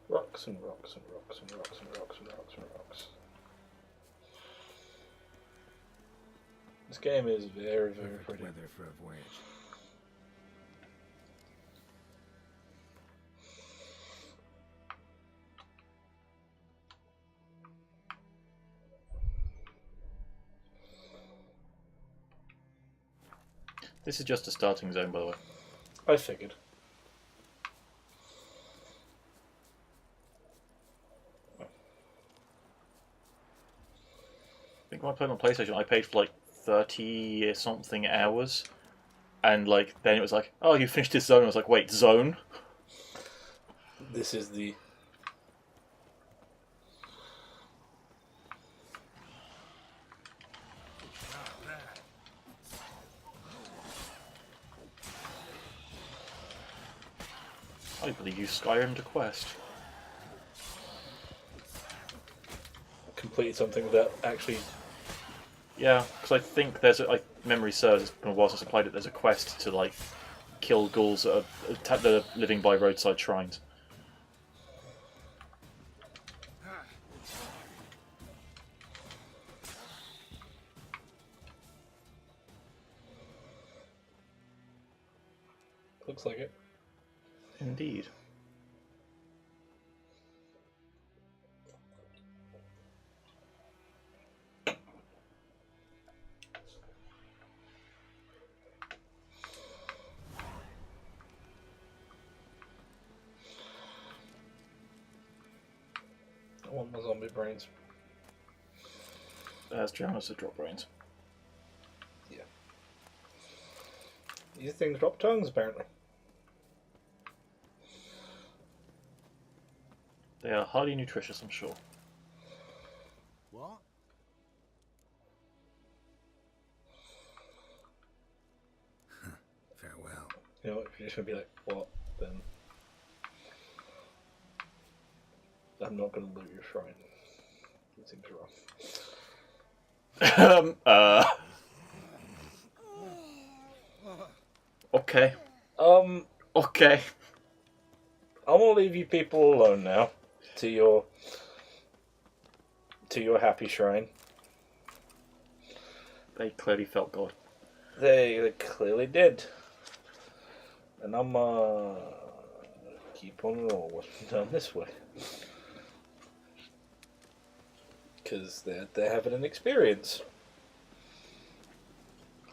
Rocks and rocks and rocks and rocks and rocks and rocks and rocks. This game is very, very Perfect pretty. weather for a voyage. This is just a starting zone, by the way. I figured. I think when I played on PlayStation, I paid for like 30 something hours And like then it was like, oh, you finished this zone. I was like, wait, zone? This is the... I believe you Skyrim to quest. Completed something without actually... Yeah, because I think there's like memory serves. It's been a while since I played it. There's a quest to like kill ghouls that are living by roadside shrines. Looks like it. Indeed. I want my zombie brains. There's Jonas to drop brains. Yeah. These things drop tongues, apparently. They are highly nutritious, I'm sure. What? Farewell. You know, if you're just going to be like, what, then... I'm not going to loot your shrine. That seems wrong. Okay. Okay. I'm going to leave you people alone now. To your happy shrine. They clearly felt God. They clearly did. And I'm keep on rolling down this way. Because they're having an experience.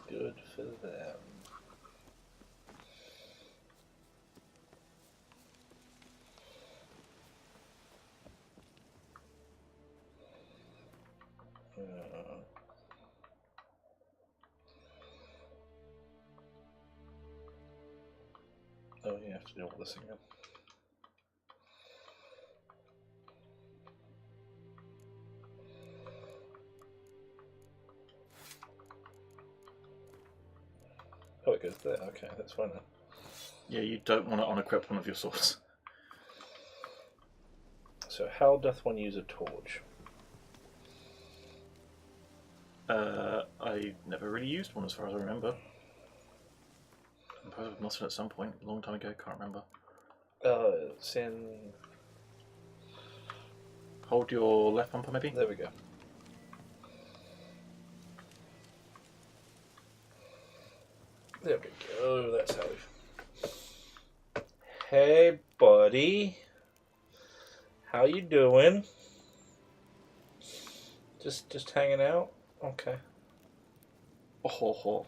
Good for them. Oh, you have to do all this again. Oh, it goes there. Okay, that's fine now. Yeah, you don't want to unequip one of your swords. So, how doth one use a torch? I never really used one as far as I remember. I suppose I must have at some point, a long time ago, can't remember. It's in... Hold your left bumper, maybe? There we go. There we go, that's how we... Hey, buddy. How you doing? Just hanging out? Okay. Oh, ho, ho.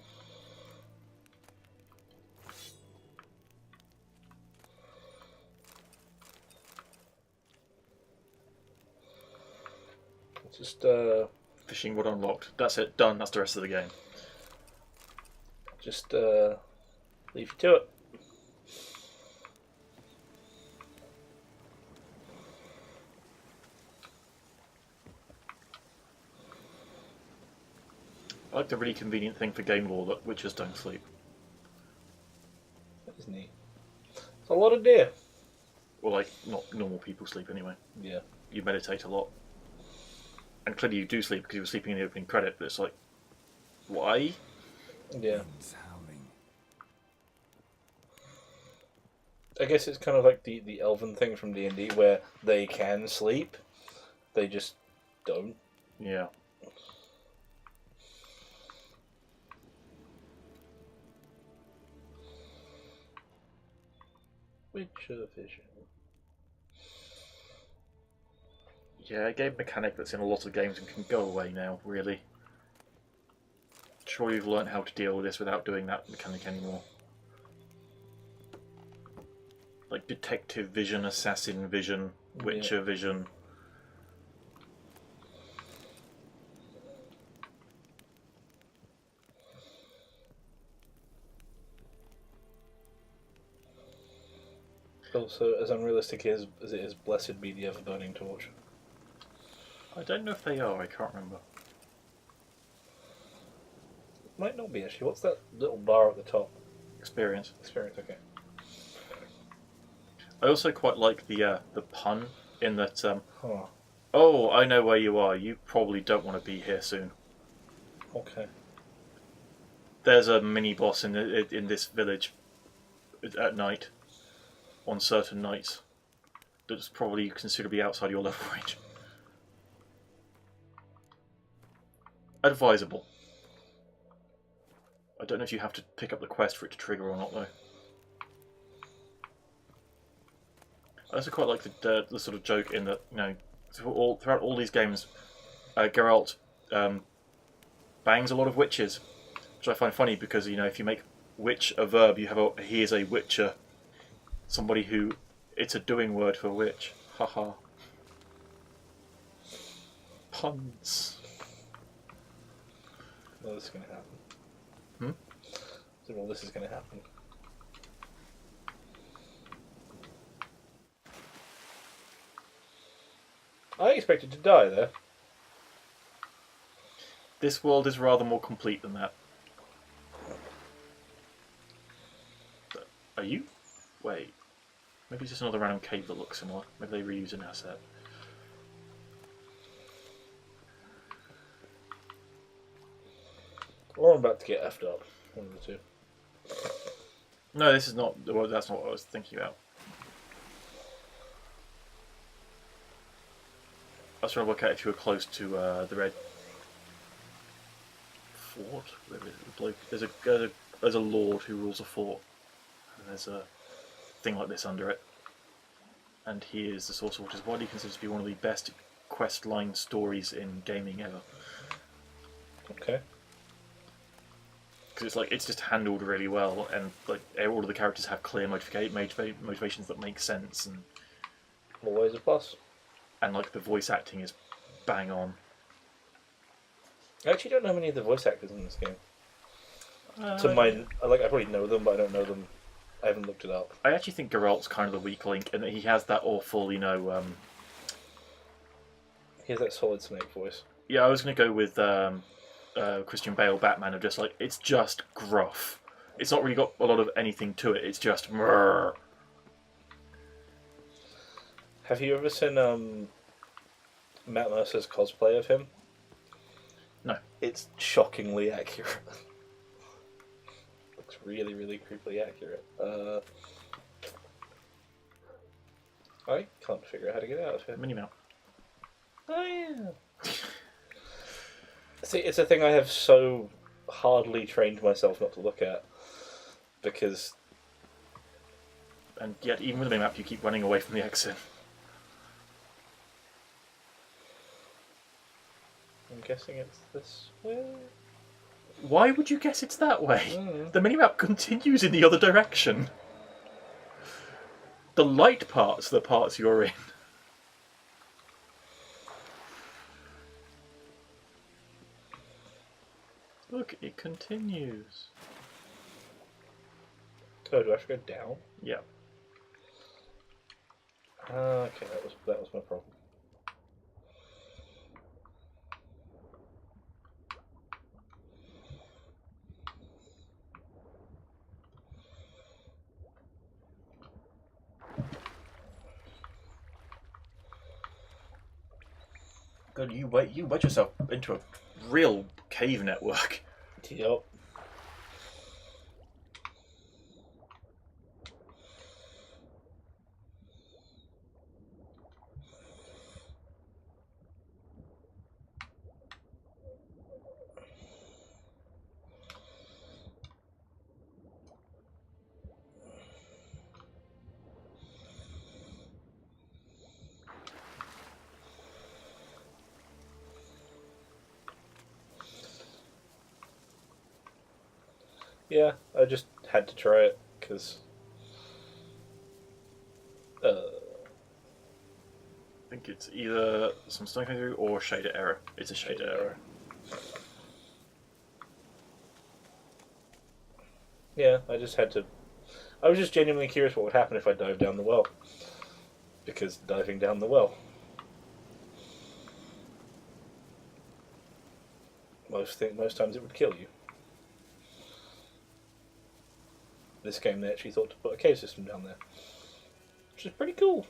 Just, Fishing rod unlocked. That's it, done. That's the rest of the game. just, leave you to it. I like the really convenient thing for game lore that witches don't sleep. That is neat. It's a lot of deer. Well, like, not normal people sleep anyway. Yeah. You meditate a lot. And clearly you do sleep because you were sleeping in the opening credit, but it's like, why? Yeah. Winds howling. I guess it's kind of like the elven thing from D&D where they can sleep, they just don't. Yeah. Witcher vision. Yeah, a game mechanic that's in a lot of games and can go away now, really. Sure, you've learned how to deal with this without doing that mechanic anymore. Like detective vision, assassin vision, witcher vision. Also, as unrealistic as it is, blessed be the ever-burning torch. I don't know if they are, I can't remember. Might not be, actually. What's that little bar at the top? Experience. Experience, okay. I also quite like the pun in that, Huh. oh, I know where you are, you probably don't want to be here soon. Okay. There's a mini-boss in this village at night, on certain nights, that's probably considerably outside your level range. Advisable. I don't know if you have to pick up the quest for it to trigger or not, though. I also quite like the sort of joke in that, you know, throughout all these games, Geralt bangs a lot of witches, which I find funny because, you know, if you make witch a verb, you have he is a witcher, somebody who, it's a doing word for witch. Haha. Puns. Well, this is going to happen. So, well, this is going to happen. I expected to die there. This world is rather more complete than that. Are you? Wait. Maybe it's just another random cave that looks similar. Maybe they reuse an asset. Or I'm about to get effed up. One of the two. No, this is not. Well, that's not what I was thinking about. I was trying to work out if you were close to the red fort. There's a lord who rules a fort, and there's a thing like this under it. And he is the source of what is widely considered to be one of the best quest line stories in gaming ever. Okay. Because it's just handled really well, and like all of the characters have clear motivations that make sense, and always a plus. And like the voice acting is bang on. I actually don't know many of the voice actors in this game. To my I probably know them, but I don't know them. I haven't looked it up. I actually think Geralt's kind of the weak link, and that he has that awful, you know. He has that solid Snake voice. Yeah, I was going to go with Christian Bale Batman of just like, it's just gruff. It's not really got a lot of anything to it. It's just murr. Have you ever seen Matt Mercer's cosplay of him? No. It's shockingly accurate. Looks really, really creepily accurate. I can't figure out how to get out of here. Minimap. Oh yeah. See, it's a thing I have so hardly trained myself not to look at, because... And yet, even with the minimap, you keep running away from the exit. I'm guessing it's this way? Why would you guess it's that way? The minimap continues in the other direction. The light parts are the parts you're in. Look, it continues. Oh, do I have to go down? Yeah. Okay, that was my problem. God, you wed yourself into a real cave network. Yep. Yeah, I just had to try it, because... I think it's either some stuff coming through or shader error. It's a shader error. Yeah, I just had to I was just genuinely curious what would happen if I dived down the well. Because diving down the well. Most times it would kill you. This game they actually thought to put a cave system down there. Which is pretty cool.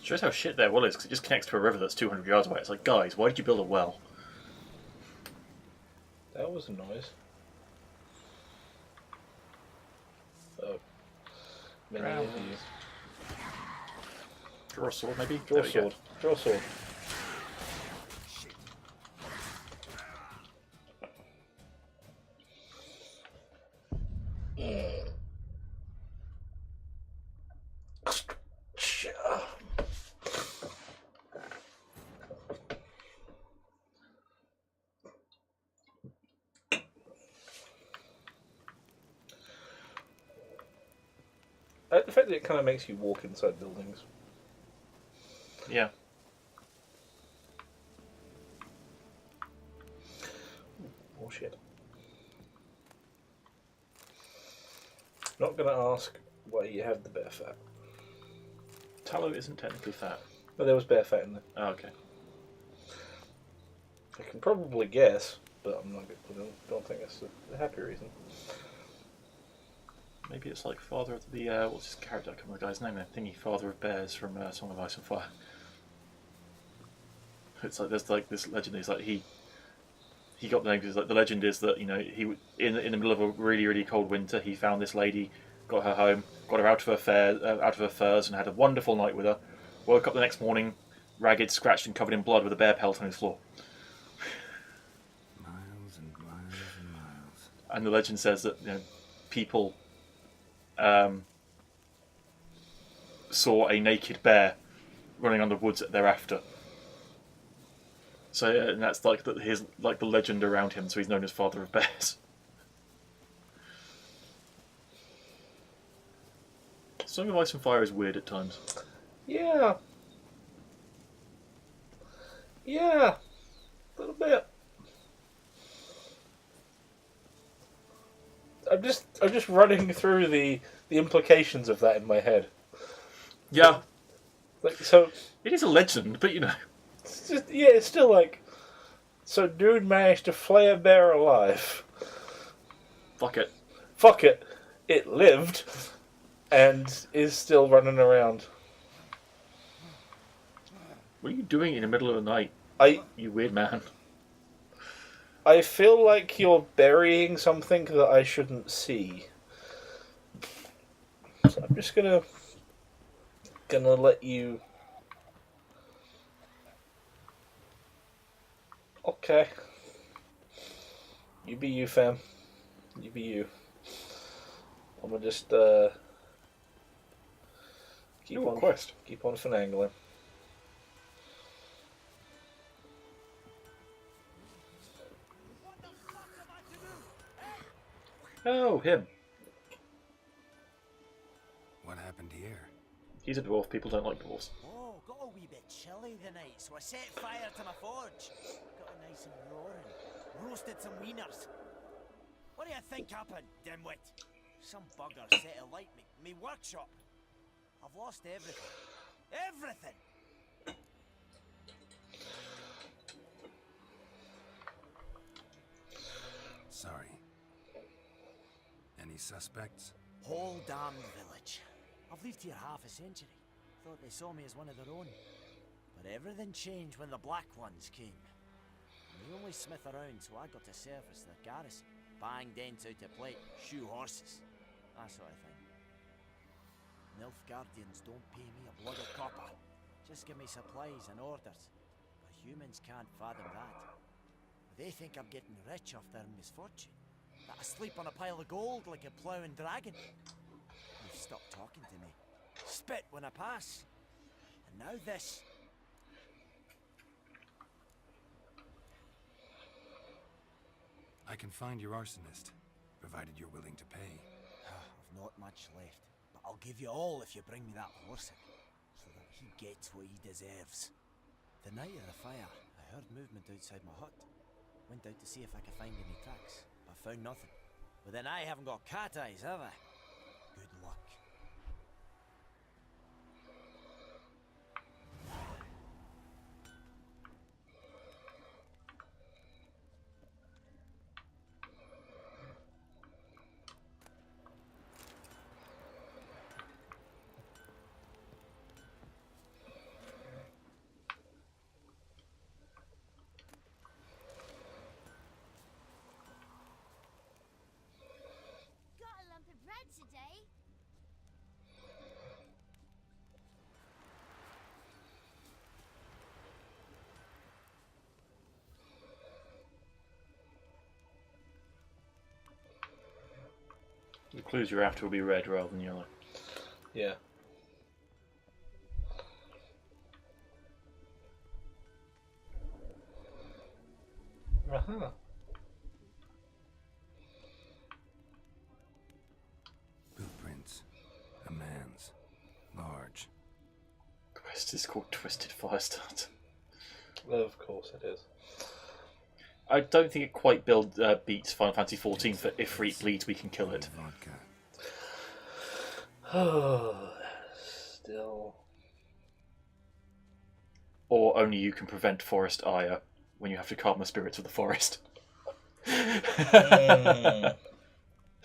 Shows how shit their well is, because it just connects to a river that's 200 yards away. It's like, guys, why did you build a well? That was a noise. Oh. Many of you. Draw a sword, maybe? Draw a sword. Draw a sword. The fact that it kind of makes you walk inside buildings. Yeah. Oh shit. Not gonna ask why you have the bear fat. Tallow isn't technically fat. But there was bear fat in there. Oh, okay. I can probably guess, but I'm not. I don't think that's the happy reason. Maybe it's like father of the what's his character? I can't remember the guy's name. Thingy, father of bears from Song of Ice and Fire. It's like there's like this legend. He's like he got the name because like the legend is that he in the middle of a really cold winter he found this lady, got her home, got her out of her furs, and had a wonderful night with her. Woke up the next morning, ragged, scratched, and covered in blood with a bear pelt on his floor. Miles and miles and miles. And the legend says that people saw a naked bear running on the woods thereafter. So and that's like his the legend around him. So he's known as Father of Bears. Song of Ice and Fire is weird at times. Yeah. Yeah. A little bit. I'm just running through the implications of that in my head. Yeah. So it is a legend, but it's just, it's still like, so dude managed to flay a bear alive. Fuck it. Fuck it. It lived and is still running around. What are you doing in the middle of the night? You weird man. I feel like you're burying something that I shouldn't see. So I'm just gonna let you. Okay. You be you, fam. You be you. I'm gonna just keep on finagling. Oh, him. What happened here? He's a dwarf. People don't like dwarves. Oh, got a wee bit chilly the night, so I set fire to my forge. Got it nice and roaring. Roasted some wieners. What do you think happened, dimwit? Some bugger set alight me workshop. I've lost everything. Everything! Sorry. Any suspects? Whole damn village. I've lived here half a century. Thought they saw me as one of their own. But everything changed when the Black Ones came. I'm the only smith around, so I got to service their garrison. Bang dents out of plate, shoe horses. That sort of thing. Nilfgaardians don't pay me a bloody copper. Just give me supplies and orders. But humans can't fathom that. They think I'm getting rich off their misfortune. That I sleep on a pile of gold like a ploughing dragon. They've stopped talking to me. Spit when I pass. And now this. I can find your arsonist, provided you're willing to pay. I've not much left, but I'll give you all if you bring me that horse in, so that he gets what he deserves. The night of the fire, I heard movement outside my hut. Went out to see if I could find any tracks, but found nothing. But then I haven't got cat eyes, have I? The clues you're after will be red rather than yellow. Yeah. Uh-huh. Footprints. A man's. Large. Quest is called Twisted Firestart. Of course it is. I don't think it quite beats Final Fantasy XIV for if Freak bleeds, we can kill it. Vodka. Still. Or only you can prevent forest ire when you have to calm the spirits of the forest.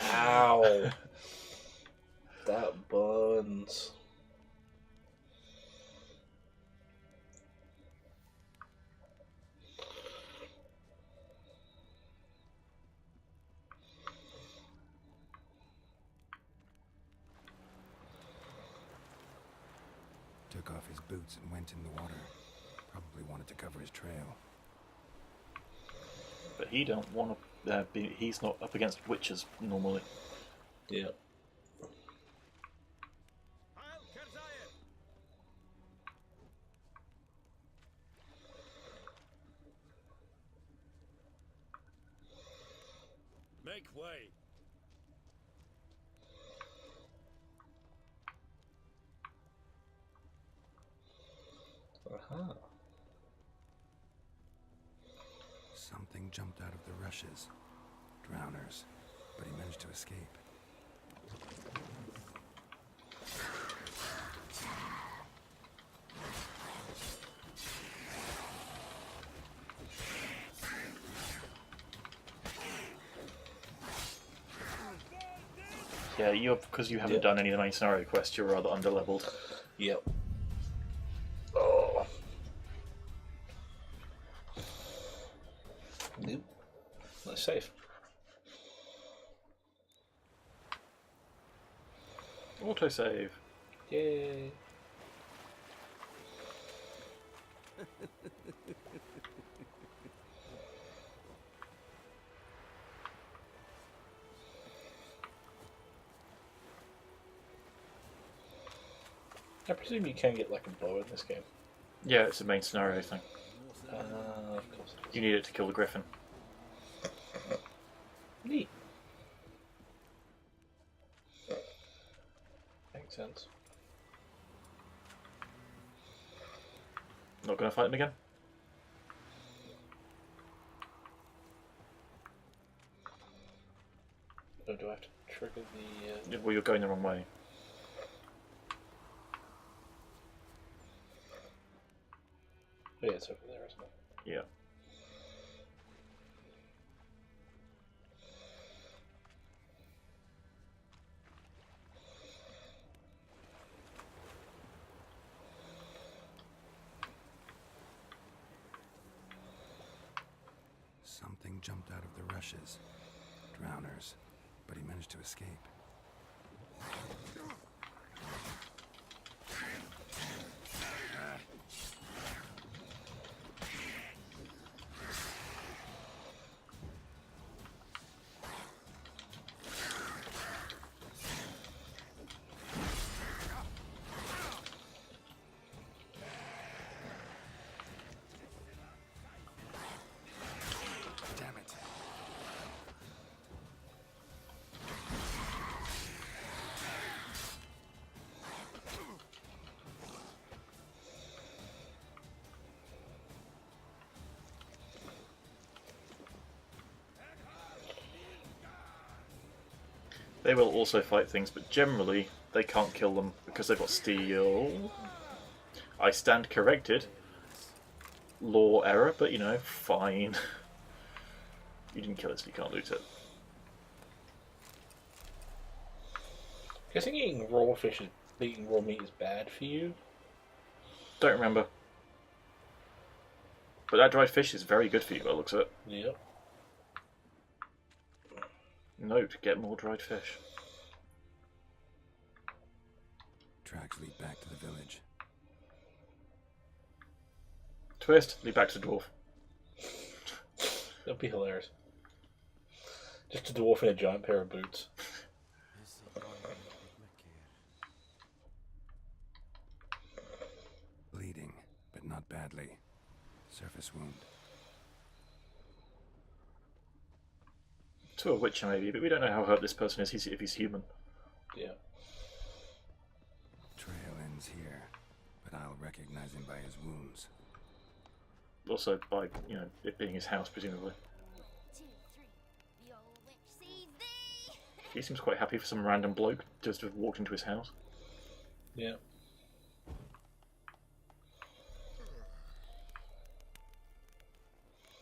Ow. That burns. Took off his boots and went in the water. Probably wanted to cover his trail. But he don't want to be. He's not up against witches normally. Yeah. Make way. Uh-huh. Something jumped out of the rushes. Drowners. But he managed to escape. Yeah, because you haven't done any of the main scenario quests, you're rather underleveled. Yep. Oh. Nope. Not safe. Autosave. Yay. I presume you can get like a bow in this game. Yeah, it's a main scenario thing. Of course. You need it to kill the griffin. Neat. Makes sense. Not going to fight him again? Or do I have to trigger the... Well, you're going the wrong way. Oh yeah, it's over there, isn't it? Yeah. Something jumped out of the rushes. Drowners. But he managed to escape. Damn it. They will also fight things, but generally they can't kill them because they've got steel. I stand corrected. Law error, but you know, fine. You didn't kill it, so you can't loot it. Guessing eating raw meat is bad for you? Don't remember. But that dried fish is very good for you by the looks of it. Yep. Note, get more dried fish. Tracks lead back to the village. Twist, lead back to the dwarf. That'd be hilarious. Just a dwarf in a giant pair of boots. badly. Surface wound. To a Witcher maybe, but we don't know how hurt this person is if he's human. Yeah. Trail ends here, but I'll recognize him by his wounds. Also by, it being his house, presumably. 2, 3. The old witch sees thee! He seems quite happy for some random bloke just to have walked into his house. Yeah.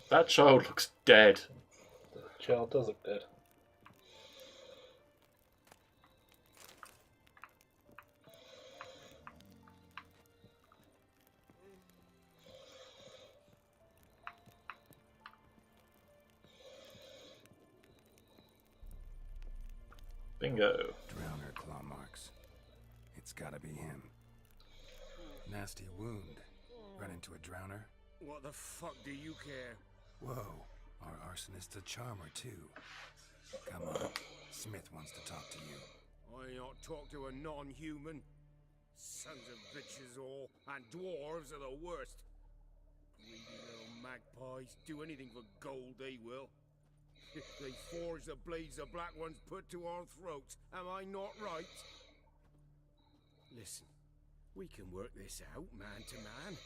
That child looks dead. The child does look dead. Bingo. Drowner claw marks. It's gotta be him. Nasty wound. Run into a drowner? What the fuck do you care? Whoa. Our arsonist's a charmer, too. Come on. Smith wants to talk to you. I ain't not talk to a non-human. Sons of bitches all, and dwarves are the worst. Greedy little magpies. Do anything for gold, they will. They forge the blades the black ones put to our throats. Am I not right? Listen, we can work this out man to man.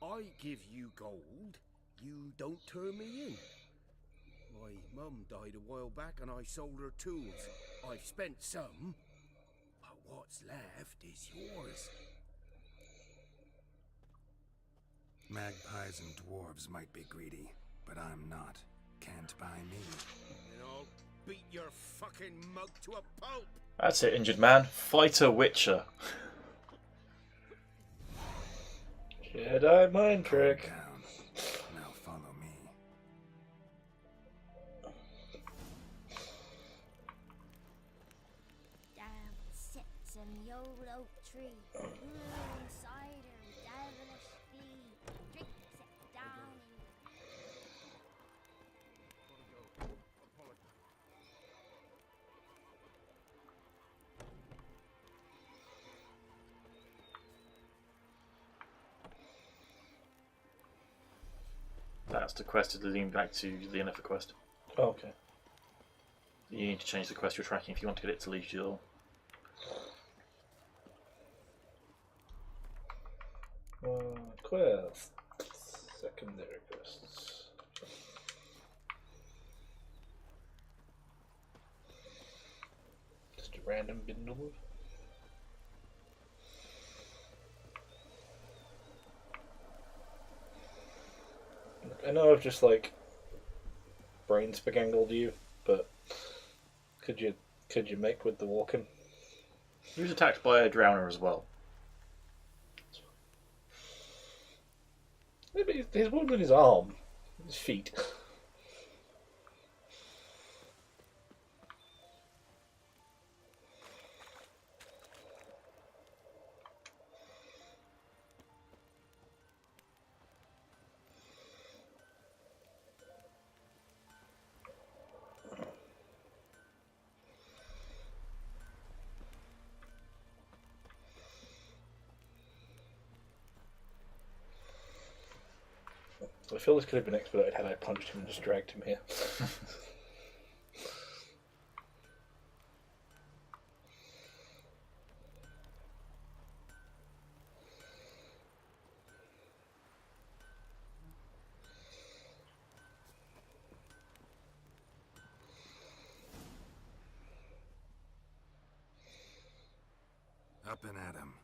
I give you gold, you don't turn me in. My mum died a while back and I sold her tools. I've spent some, but what's left is yours. Magpies and dwarves might be greedy, but I'm not. Can't buy me. And I'll beat your fucking mug to a pulp. That's it, injured man. Fight a Witcher. Jedi mind trick. Calm down. Now follow me. Down sits in the old oak tree. Brewing cider with devilish fee. Drinks it down and That's the quest to lean back to the Yennefer quest. Oh, okay. You need to change the quest you're tracking if you want to get it to lead you. Quest. Secondary quests. Just a random bindle of. I know I've just brain spagangled you, but could you make with the walking? He was attacked by a drowner as well. Maybe his wound in his arm, his feet. I feel this could have been expedited had I punched him and just dragged him here. Up and at him.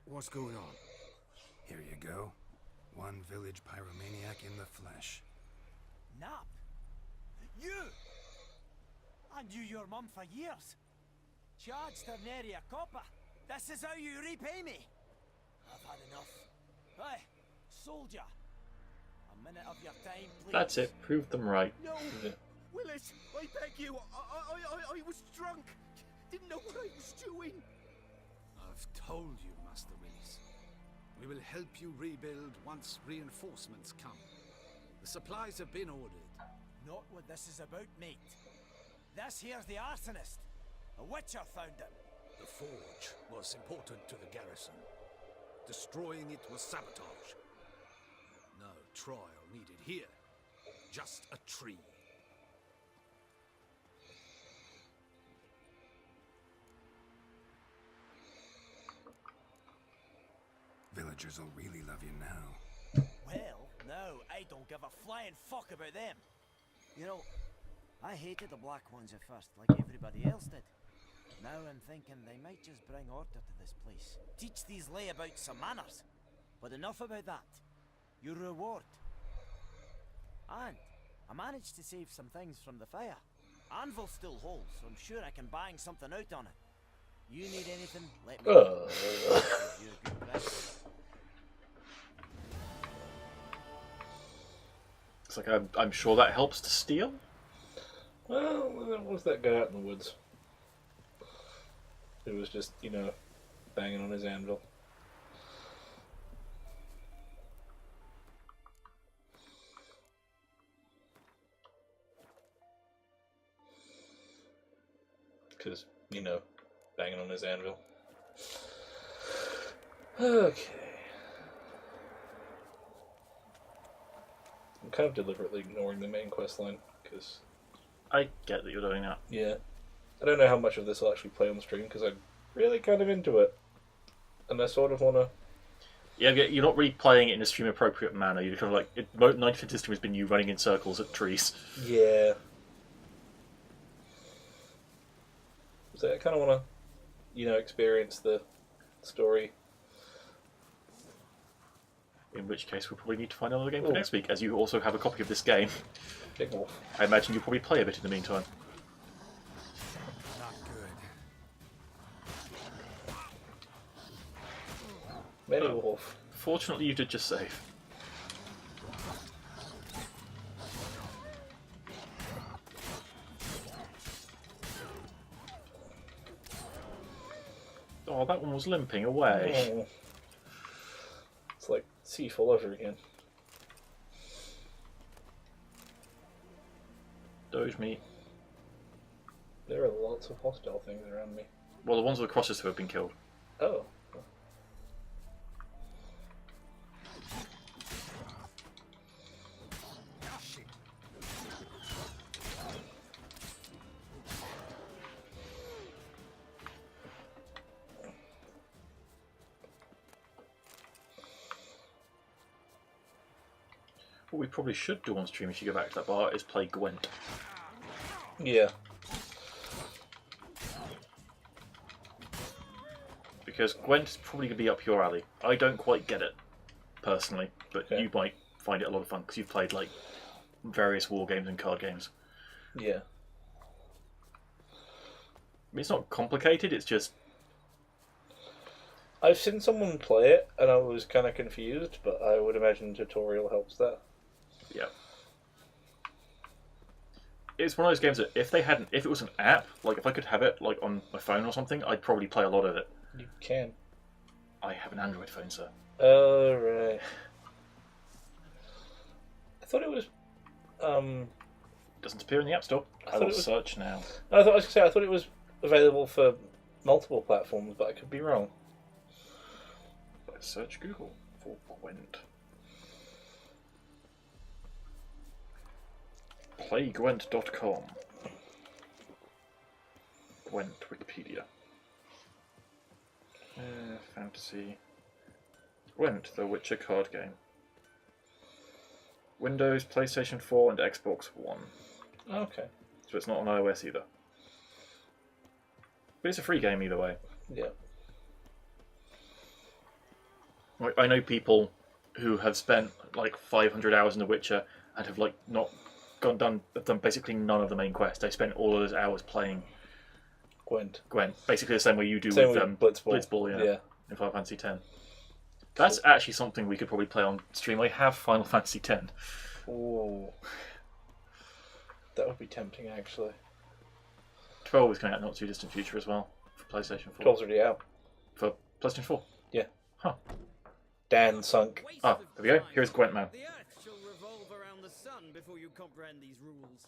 What's going on? Here you go. One village pyromaniac in the flesh. Nap? You? I knew your mum for years. Charged her nary a copper. This is how you repay me. I've had enough. Hey, soldier. A minute of your time, please. That's it. Prove them right. No, Willis, I beg you. I was drunk. Didn't know what I was doing. I've told you, Master Willis. We will help you rebuild once reinforcements come. The supplies have been ordered. Not what this is about, mate. This here's the arsonist. A witcher found him. The forge was important to the garrison. Destroying it was sabotage. No trial needed here. Just a tree. Villagers will really love you now. Well, no, I don't give a flying fuck about them. You know, I hated the Black Ones at first, like everybody else did. Now I'm thinking they might just bring order to this place. Teach these layabouts some manners. But enough about that. Your reward. And I managed to save some things from the fire. Anvil still holds, so I'm sure I can bang something out on it. You need anything, let me know. Give you a good price. It's like I'm sure that helps to steal. Well, what was that guy out in the woods? Who was just, banging on his anvil. Because, banging on his anvil. Okay. I'm kind of deliberately ignoring the main quest line, because... I get that you're doing that. Yeah. I don't know how much of this I'll actually play on the stream, because I'm really kind of into it. And I sort of want to... Yeah, you're not really playing it in a stream-appropriate manner. You're kind of like... 90% of the stream has been you running in circles at trees. Yeah. So I kind of want to, experience the story. In which case, we'll probably need to find another game for next week, as you also have a copy of this game. Big Wolf. I imagine you'll probably play a bit in the meantime. Not good. Many Wolf. Fortunately, you did just save. Oh, that one was limping away. Oh. It's like Thief all over again. Doge meat. There are lots of hostile things around me. Well, the ones with the crosses have been killed. Oh. What we probably should do on stream if you go back to that bar is play Gwent. Yeah. Because Gwent's probably going to be up your alley. I don't quite get it, personally, but Okay. you might find it a lot of fun because you've played like various war games and card games. Yeah. I mean, it's not complicated, it's just... I've seen someone play it and I was kind of confused, but I would imagine tutorial helps that. Yeah. It's one of those games that if it was an app, like if I could have it like on my phone or something, I'd probably play a lot of it. You can. I have an Android phone, sir. Oh, right. I thought it was... Doesn't appear in the App Store. I will search now. I thought it was available for multiple platforms, but I could be wrong. Let's search Google for Gwent. Playgwent.com. Gwent Wikipedia. Fantasy. Gwent, the Witcher card game. Windows, PlayStation 4 and Xbox One. Okay. So it's not on iOS either. But it's a free game either way. Yeah. Like, I know people who have spent like 500 hours in The Witcher and have like not done basically none of the main quest. They spent all of those hours playing Gwent. Basically the same way you do Same with Blitzball. yeah, in Final Fantasy X. That's actually something we could probably play on stream. I have Final Fantasy X. Ooh. That would be tempting, actually. 12 is coming out in not too distant future as well for PlayStation 4. 12's already out. For PlayStation 4? Yeah. Huh. Dan sunk. Ah, there we go. Here's Gwent Man. The Earth shall revolve around the sun before you comprehend these rules.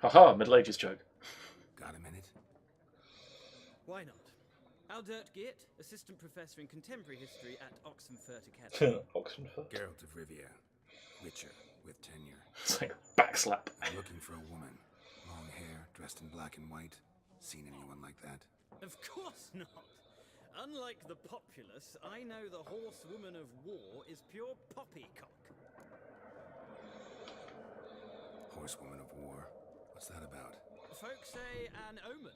Haha, Middle Ages joke. Got a minute? Why not? Aldert Geert, assistant professor in contemporary history at Oxenfurt Academy. Oxenfurt. Geralt of Rivia, Witcher with tenure. It's like a backslap. I'm looking for a woman. Long hair, dressed in black and white. Seen anyone like that? Of course not. Unlike the populace, I know the horsewoman of war is pure poppycock. Horsewoman of war? What's that about? Folks say an omen.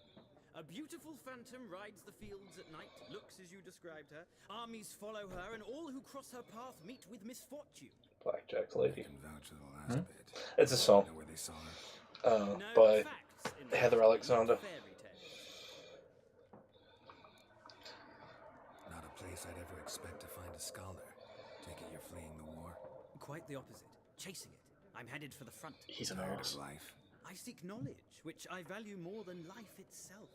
A beautiful phantom rides the fields at night, looks as you described her. Armies follow her, and all who cross her path meet with misfortune. Blackjack's I Lady. can vouch for the last bit. It's a song. Know where they saw her? No By facts in this Heather story, Alexander. fairy tales. Not a place I'd ever expect to find a scholar. Take it you're fleeing the war? Quite the opposite. Chasing it. I'm headed for the front. He's an Tired arse. of life? I seek knowledge, which I value more than life itself.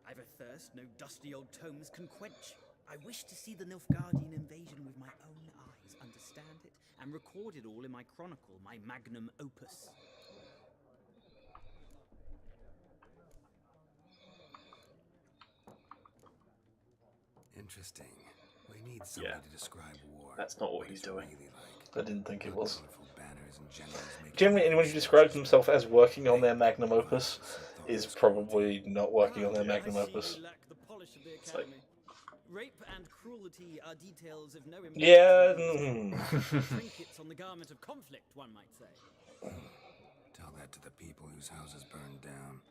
I've a thirst no dusty old tomes can quench. I wish to see the Nilfgaardian invasion with my own eyes, understand it, and record it all in my chronicle, my magnum opus. Interesting. We need somebody Yeah. to describe war. That's not what he's it's doing. Really like. I didn't think it was. Colorful banners and generals making Generally, anyone who describes themselves as working on their magnum opus is probably not working on their magnum I see opus. you lack the polish of the like- academy. Rape and cruelty are details of no importance. Yeah. Trinkets on the garment of conflict, one might say. Tell that to the people whose houses burned down.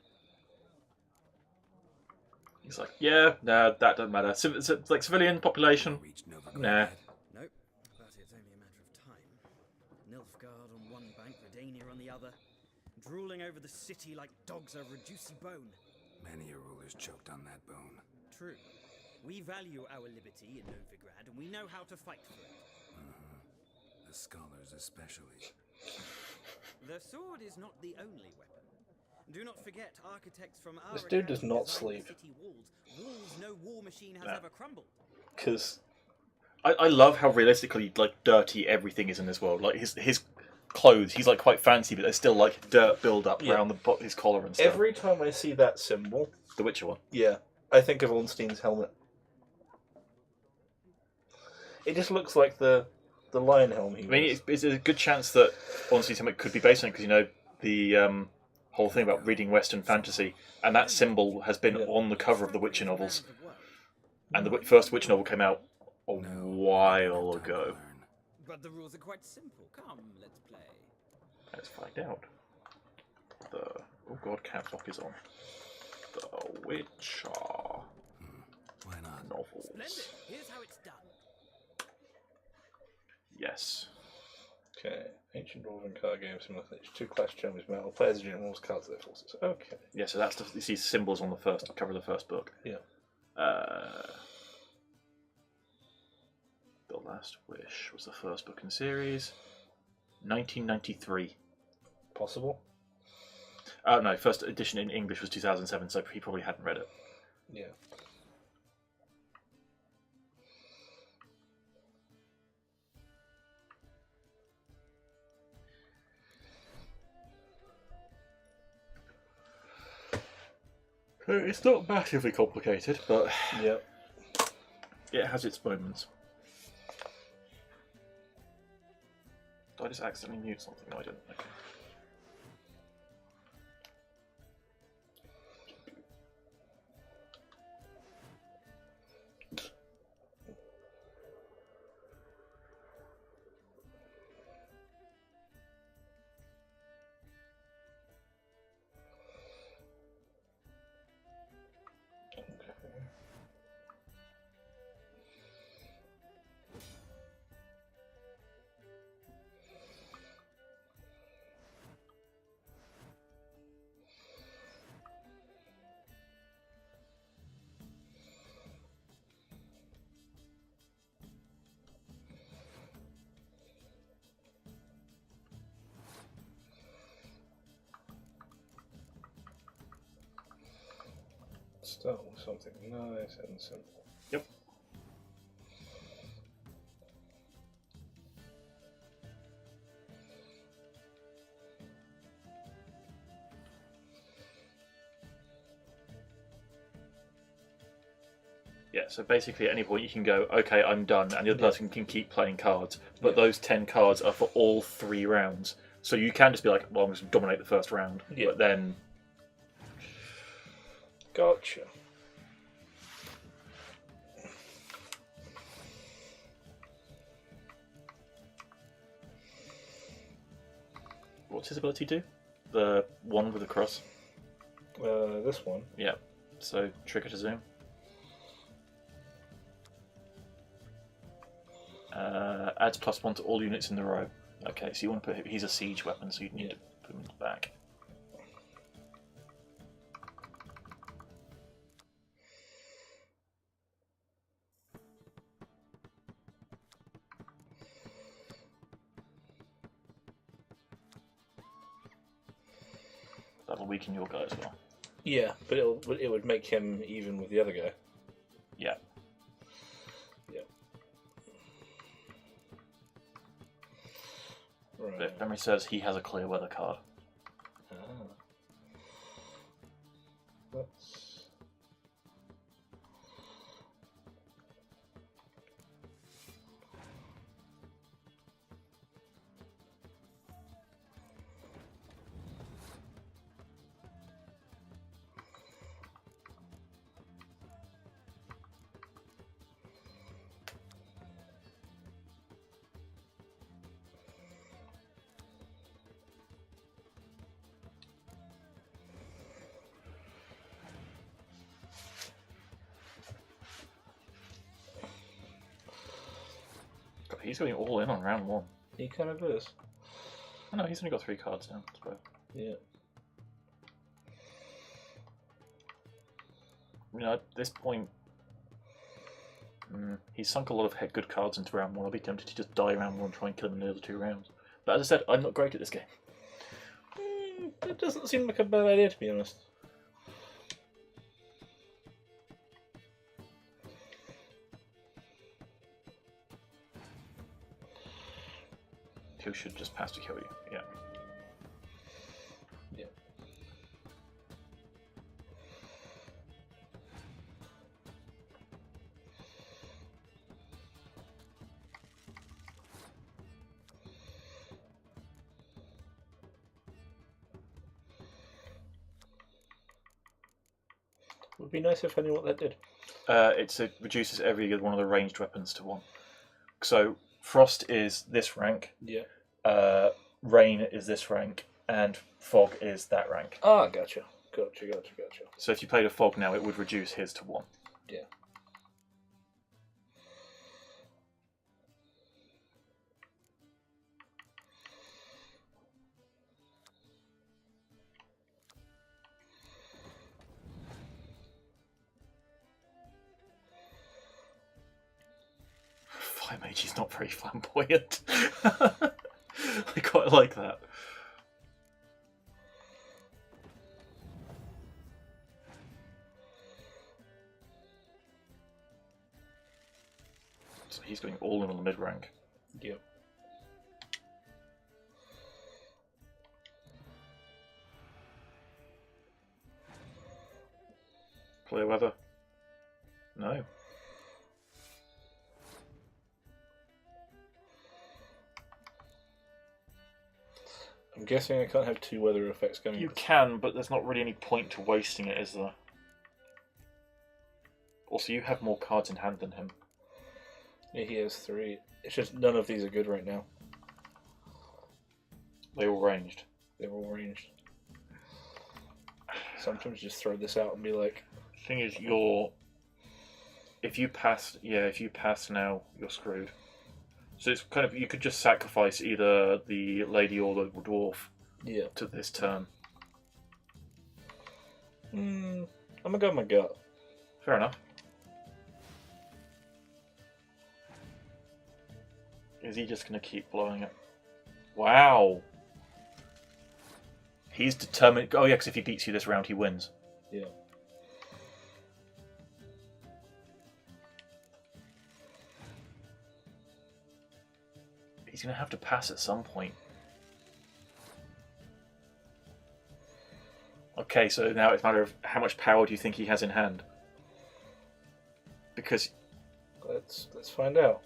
He's like, yeah, no, that doesn't matter. It's like civilian population. Reach Novigrad Nah. yet? Nope, but it's only a matter of time. Nilfgaard on one bank, Redania on the other, drooling over the city like dogs over a juicy bone. Many a ruler's choked on that bone. True. We value our liberty in Novigrad, and we know how to fight for it. The scholars especially. The sword is not the only weapon. Do not forget, architects from our This dude does academy not designed the sleep. city walls. Walls no war machine has No. ever crumbled. Because I love how realistically like dirty everything is in this world. Like his clothes, he's like quite fancy, but there's still like dirt build up Yeah. around his collar and stuff. every time I see that symbol, The Witcher one. yeah, I think of Ornstein's helmet. It just looks like the lion helm he I mean, wears. it's a good chance that honestly something could be based on it because you know the whole thing about reading Western fantasy, and that symbol has been Yeah. on the cover of the Witcher novels, and the first Witcher novel came out a while ago. But the rules are quite simple. Come, let's play. Let's find out. Oh god, caps lock is on. The Witcher Why not? novels. Splendid. Here's how it's done. Yes. Okay, ancient dwarven card game similar to 2 class Germans metal. Players and generals cards their forces. Okay. Yeah, so that's you see symbols on the cover of the first book. Yeah. The Last Wish was the first book in the series. 1993. Possible. No, first edition in English was 2007, so he probably hadn't read it. Yeah. It's not massively complicated, but Yep. it has its moments. Did I just accidentally mute something? No, I didn't. Okay. Start with something nice and simple. Yep. Yeah, so basically at any point you can go, okay, I'm done, and the other person can keep playing cards. But Yeah. those 10 cards are for all 3 rounds. So you can just be like, well, I'm just going to dominate the first round. Yeah. But then... Gotcha. What's his ability do? The one with the cross? This one. Yeah. So trigger to zoom. Adds +1 to all units in the row. Okay, so you want to put him, he's a siege weapon, so you need to put him in the back. That'll weaken your guy as well. Yeah, but it would make him even with the other guy. Yeah. Right. But if memory says he has a clear weather card. Ah. That's... God, he's going all in on round 1. He kind of is. Oh no, he's only got 3 cards now. Yeah. You know, at this point, he's sunk a lot of good cards into round 1. I'll be tempted to just die round 1 and try and kill him in the other 2 rounds. But as I said, I'm not great at this game. It doesn't seem like a bad idea, to be honest. Who should just pass to kill you? Yeah. Yeah. Would be nice if I knew what that did. It reduces every one of the ranged weapons to 1. So Frost is this rank. Yeah. Rain is this rank, and Fog is that rank. Ah, gotcha. Gotcha. So if you played a Fog now, it would reduce his to 1. Yeah. Fire Mage is not very flamboyant. I quite like that. So he's going all in on the mid rank. Yep. Clear weather? No. I'm guessing I can't have 2 weather effects going. You can, but there's not really any point to wasting it, is there? Also, you have more cards in hand than him. Yeah, he has 3. It's just none of these are good right now. They're all ranged. They're all ranged. Sometimes just throw this out and be like... Thing is, if you pass now, you're screwed. So it's kind of, you could just sacrifice either the lady or the dwarf to this turn. I'm gonna go with my gut. Fair enough. Is he just going to keep blowing it? Wow. He's determined. Oh yeah, because if he beats you this round, he wins. Yeah. He's going to have to pass at some point. Okay, so now it's a matter of how much power do you think he has in hand? Because Let's find out.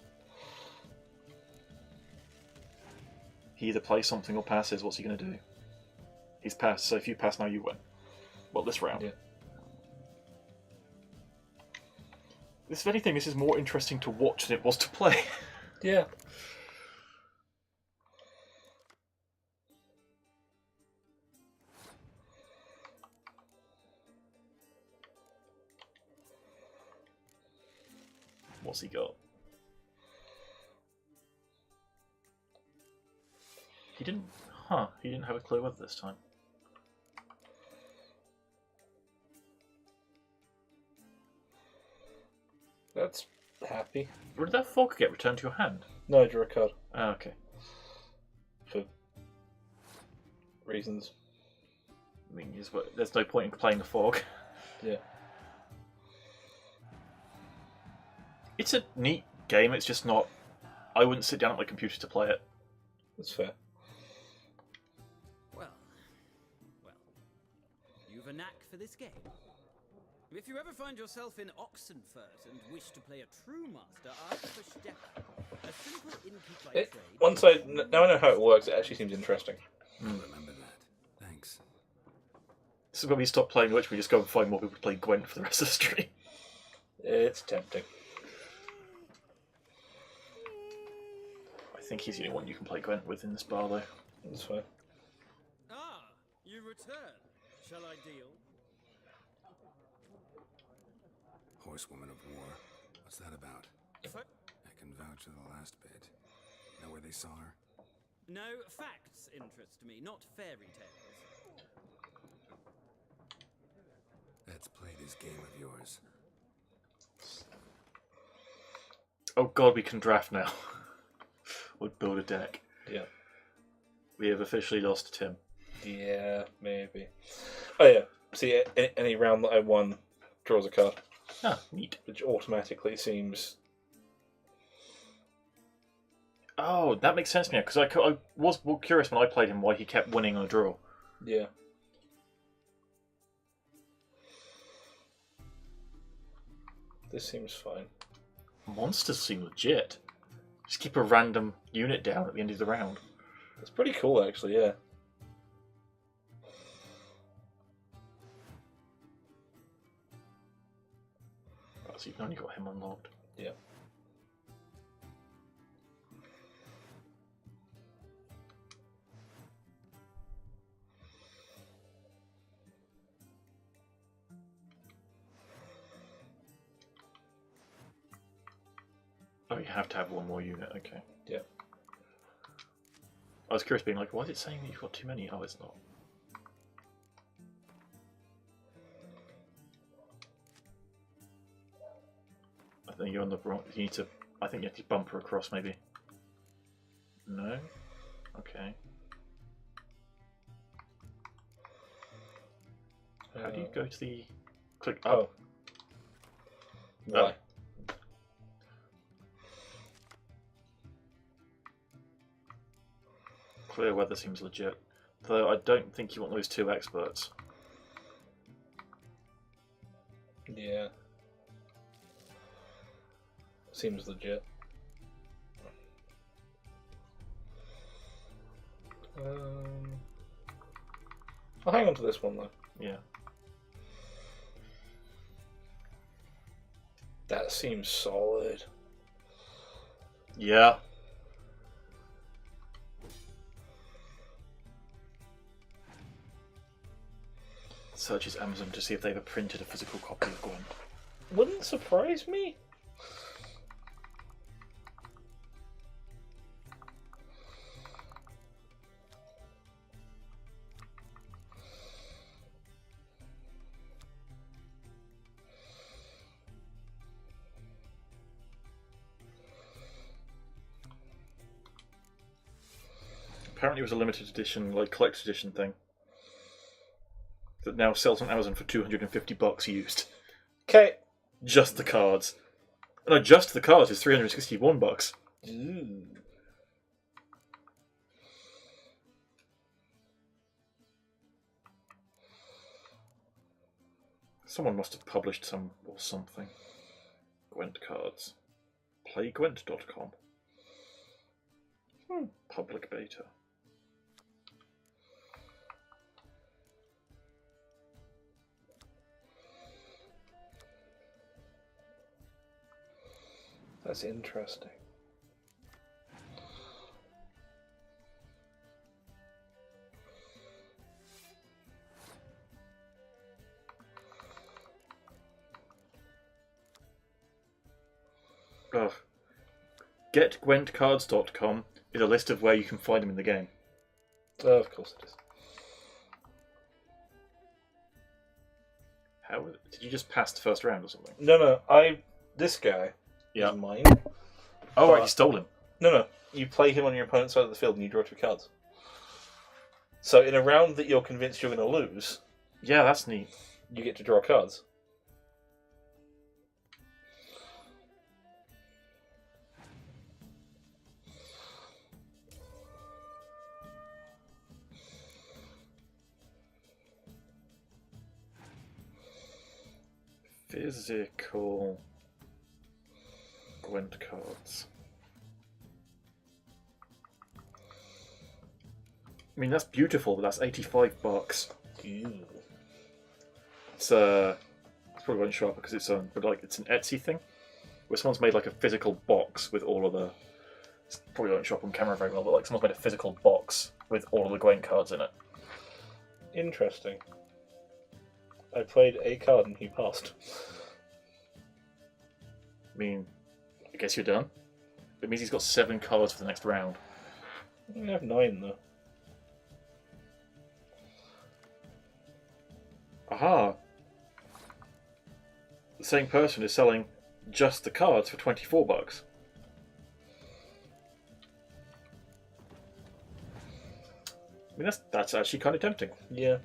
he either plays something or passes. What's he going to do? He's passed, so if you pass now, you win. Well, this round. Yeah. If anything, this is more interesting to watch than it was to play. Yeah. What's he got? He didn't... Huh, he didn't have a clue with this time. That's happy. Where did that fog get returned to your hand? No, draw a card. Ah, okay. For reasons. I mean, there's no point in playing the fog. Yeah. It's a neat game, it's just not... I wouldn't sit down at my computer to play it. That's fair. Well, you've a knack for this game. If you ever find yourself in Oxenfurt and wish to play a true master, ask for Steppe. A simple innkeep-like trade. Now I know how it works, it actually seems interesting. Remember that. Thanks. This is when we stop playing Witch, we just go and find more people to play Gwent for the rest of the stream. It's tempting. I think he's the only one you can play Gwent with in this bar, though. That's fine. Ah, you return. Shall I deal? Horsewoman of War. What's that about? If I... I can vouch for the last bit. Know where they saw her? No, facts interest me, not fairy tales. Let's play this game of yours. Oh god, we can draft now. Or build a deck. Yeah. We have officially lost Tim. Yeah, maybe. Oh yeah. See, any round that I won draws a card. Ah, neat. Which automatically seems... Oh, that makes sense to me, because I was more curious when I played him why he kept winning on a draw. Yeah. This seems fine. Monsters seem legit. Just keep a random unit down at the end of the round. It's pretty cool, actually, yeah. So you've only got him unlocked. Yeah. Oh, you have to have one more unit, okay. Yeah. I was curious, being like, why is it saying that you've got too many? Oh, it's not. I think you're on the wrong. You need to. I think you have to bump her across, maybe. No? Okay. How do you go to the. Click up? Oh. Why? Clear weather seems legit. Though I don't think you want those two experts. Yeah. Seems legit. I'll hang on to this one though. Yeah. That seems solid. Yeah. Searches Amazon to see if they ever printed a physical copy of Gwent. Wouldn't surprise me. Apparently it was a limited edition, like collector's edition thing. That now sells on Amazon for $250 used. Okay. Just the cards. No, just the cards is $361. Ooh. Someone must have published some or something. Gwent cards. Playgwent.com. Public beta. That's interesting. Ugh. GetGwentCards.com is a list of where you can find them in the game. Oh, of course it is. How did you just pass the first round or something? No. This guy is mine. Oh, right, you stole him. No. You play him on your opponent's side of the field and you draw 2 cards. So in a round that you're convinced you're going to lose, yeah, that's neat. You get to draw cards. Physical Gwent cards. I mean, that's beautiful, but that's $85. Ew. It's probably won't show up because it's but like it's an Etsy thing, where someone's made like a physical box with all of the. It probably won't show up on camera very well, but like someone's made a physical box with all of the Gwent cards in it. Interesting. I played a card and he passed. I mean, I guess you're done. It means he's got 7 cards for the next round. I have 9 though. Aha! The same person is selling just the cards for $24. I mean, that's actually kind of tempting. Yeah.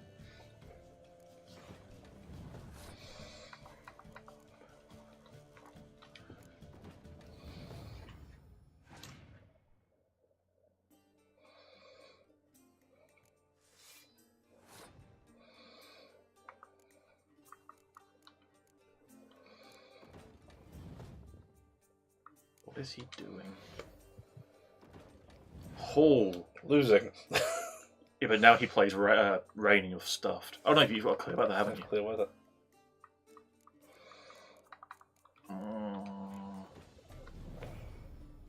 What is he doing? Oh, losing. Yeah, but now he plays Rain and you're stuffed. Oh no, you've got clear weather, haven't you? Clear weather.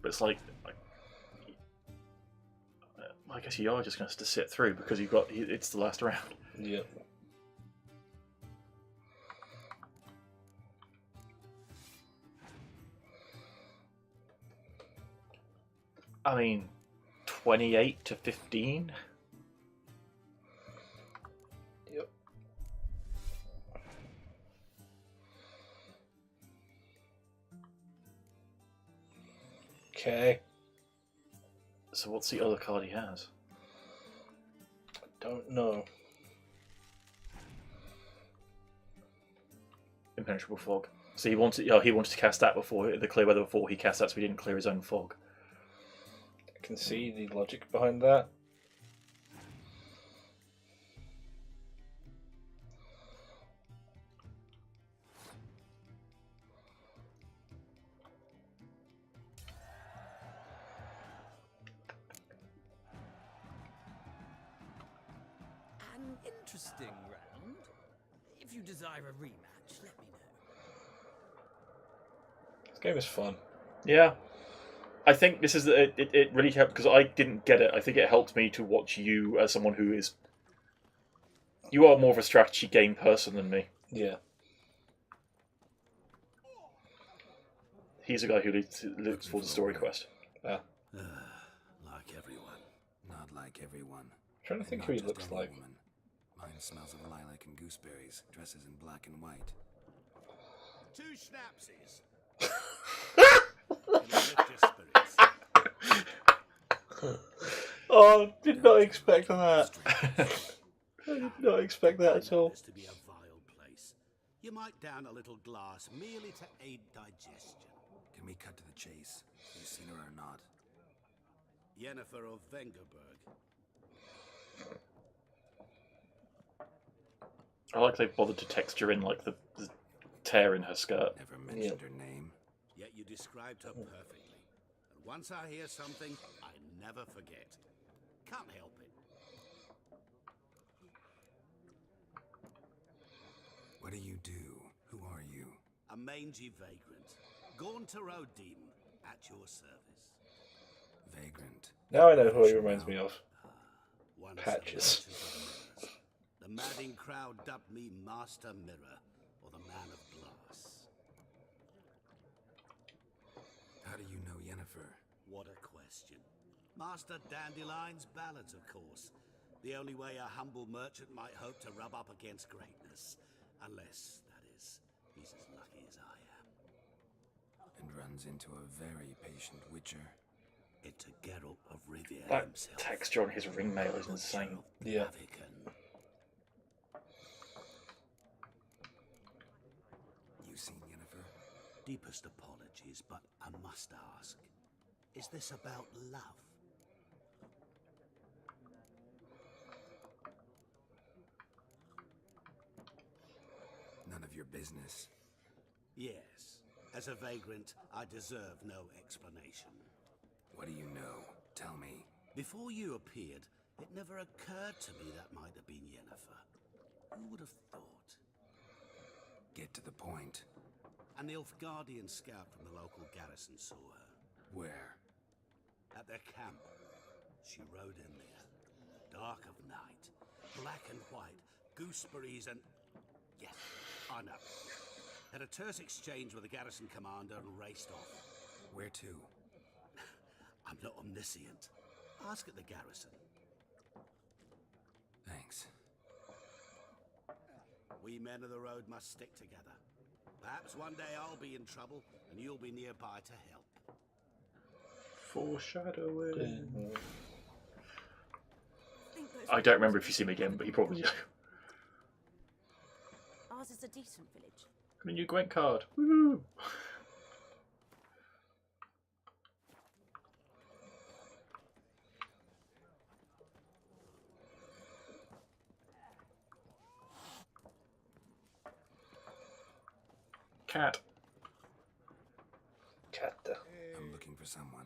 But it's like I guess you are just going to have to sit through because you've got it's the last round. Yeah. I mean, 28 to 15. Yep. Okay. So what's the other card he has? I don't know. Impenetrable fog. So he wanted to cast that before the clear weather before he cast that, so he didn't clear his own fog. I can see the logic behind that. An interesting round. If you desire a rematch, let me know. This game is fun. Yeah. I think this is it really helped because I didn't get it. I think it helped me to watch you as someone who is. You are more of a strategy game person than me. Yeah. He's a guy who looks for the story quest. Yeah. Like everyone. Not like everyone. I'm trying to think who he looks like. Woman. Mine smells of lilac and gooseberries, dresses in black and white. 2 schnapsies. Oh, did not expect that. I did not expect that at all. To be a vile place. You might down a little glass merely to aid digestion. Can we cut to the chase? You seen her or not? Yennefer of Vengerberg. I like they've bothered to texture in like the tear in her skirt. Never mentioned her name. described her perfectly. And once I hear something, I never forget. Can't help it. What do you do? Who are you? A mangy vagrant. Gone to Rodim, at your service. Vagrant. Now I know who he reminds me of. Once Patches. a merchant of mirrors. The madding crowd dubbed me Master Mirror, or the Man of Glass. How do you know Yennefer? What a question. Master Dandelion's ballads, of course. The only way a humble merchant might hope to rub up against greatness. Unless, that is, he's as lucky as I am. And runs into a very patient witcher. It's a Geralt of Rivia That himself. texture on his ringmail is insane. Yeah. You seen Yennefer? Deepest apologies, but I must ask. Is this about love? None of your business. Yes. As a vagrant, I deserve no explanation. What do you know? Tell me. Before you appeared, it never occurred to me that might have been Yennefer. Who would have thought? Get to the point. An Nilfgaardian scout from the local garrison saw her. Where? At their camp. She rode in there. Dark of night. Black and white. Gooseberries and... Yes, I know. Had a terse exchange with the garrison commander and raced off. Where to? I'm not omniscient. Ask at the garrison. Thanks. We men of the road must stick together. Perhaps one day I'll be in trouble and you'll be nearby to help. Foreshadowing. I don't remember if you see him again, but you probably do. Ours is a decent village. Got a new Gwent card. Woo! Cat. I'm looking for someone.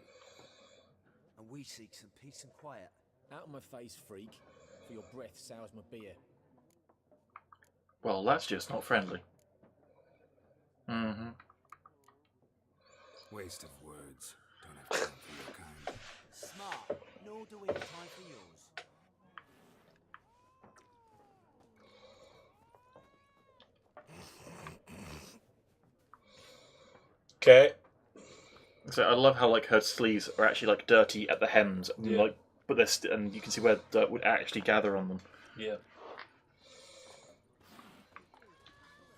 And we seek some peace and quiet. Out of my face, freak. For your breath sours my beer. Well, that's just not friendly. Mm-hmm. Waste of words. Don't have time for your kind. Smart. Nor do we have time for yours. Okay. So I love how like her sleeves are actually like dirty at the hems, and, like, but they're and you can see where dirt would actually gather on them. Yeah.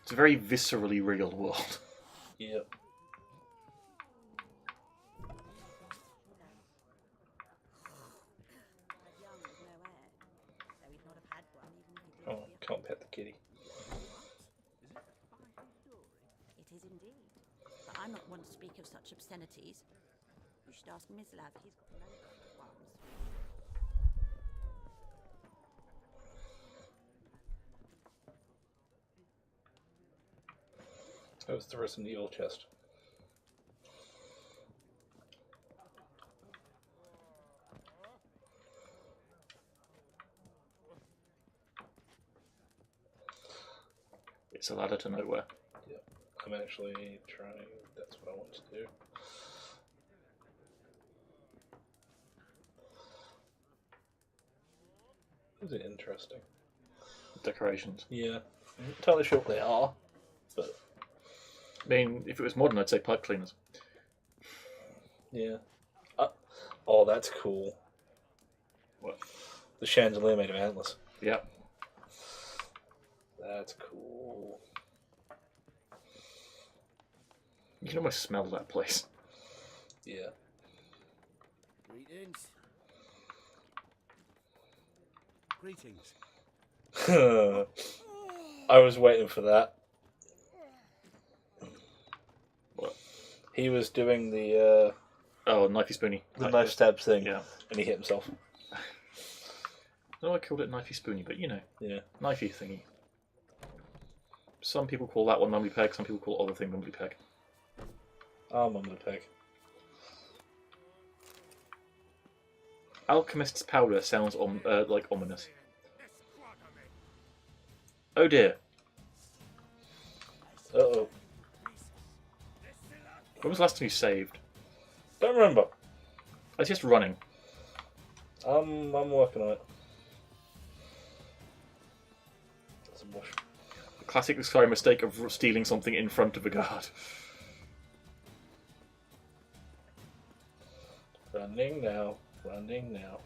It's a very viscerally real world. Yep. Oh, can't pet the kitty. It is indeed. But I'm not one to speak of such obscenities. You should ask Mislav. He's got no qualms. That was the Resident Evil chest. It's a ladder to nowhere. Yep. I'm actually trying. That's what I want to do. Is it interesting? Decorations. Yeah. I'm not entirely sure what they are, but I mean, if it was modern, I'd say pipe cleaners. yeah. Oh, that's cool. What? The chandelier made of antlers. Yeah. That's cool. You can almost smell that place. Yeah. Greetings. Greetings. I was waiting for that. What? He was doing the Oh, knifey spoony. knife stab thing, Yeah. and he hit himself. No, I called it knifey spoony, but you know, Yeah. knifey thingy. Some people call that one numbly peg. Some people call other thing numbly peg. Mum the pig. Alchemist's powder sounds like ominous. Oh dear. Uh-oh. When was the last time you saved? Don't remember. It's just running. I'm working on it. That's a bush. The classic Sky mistake of stealing something in front of a guard. Running now. Running now.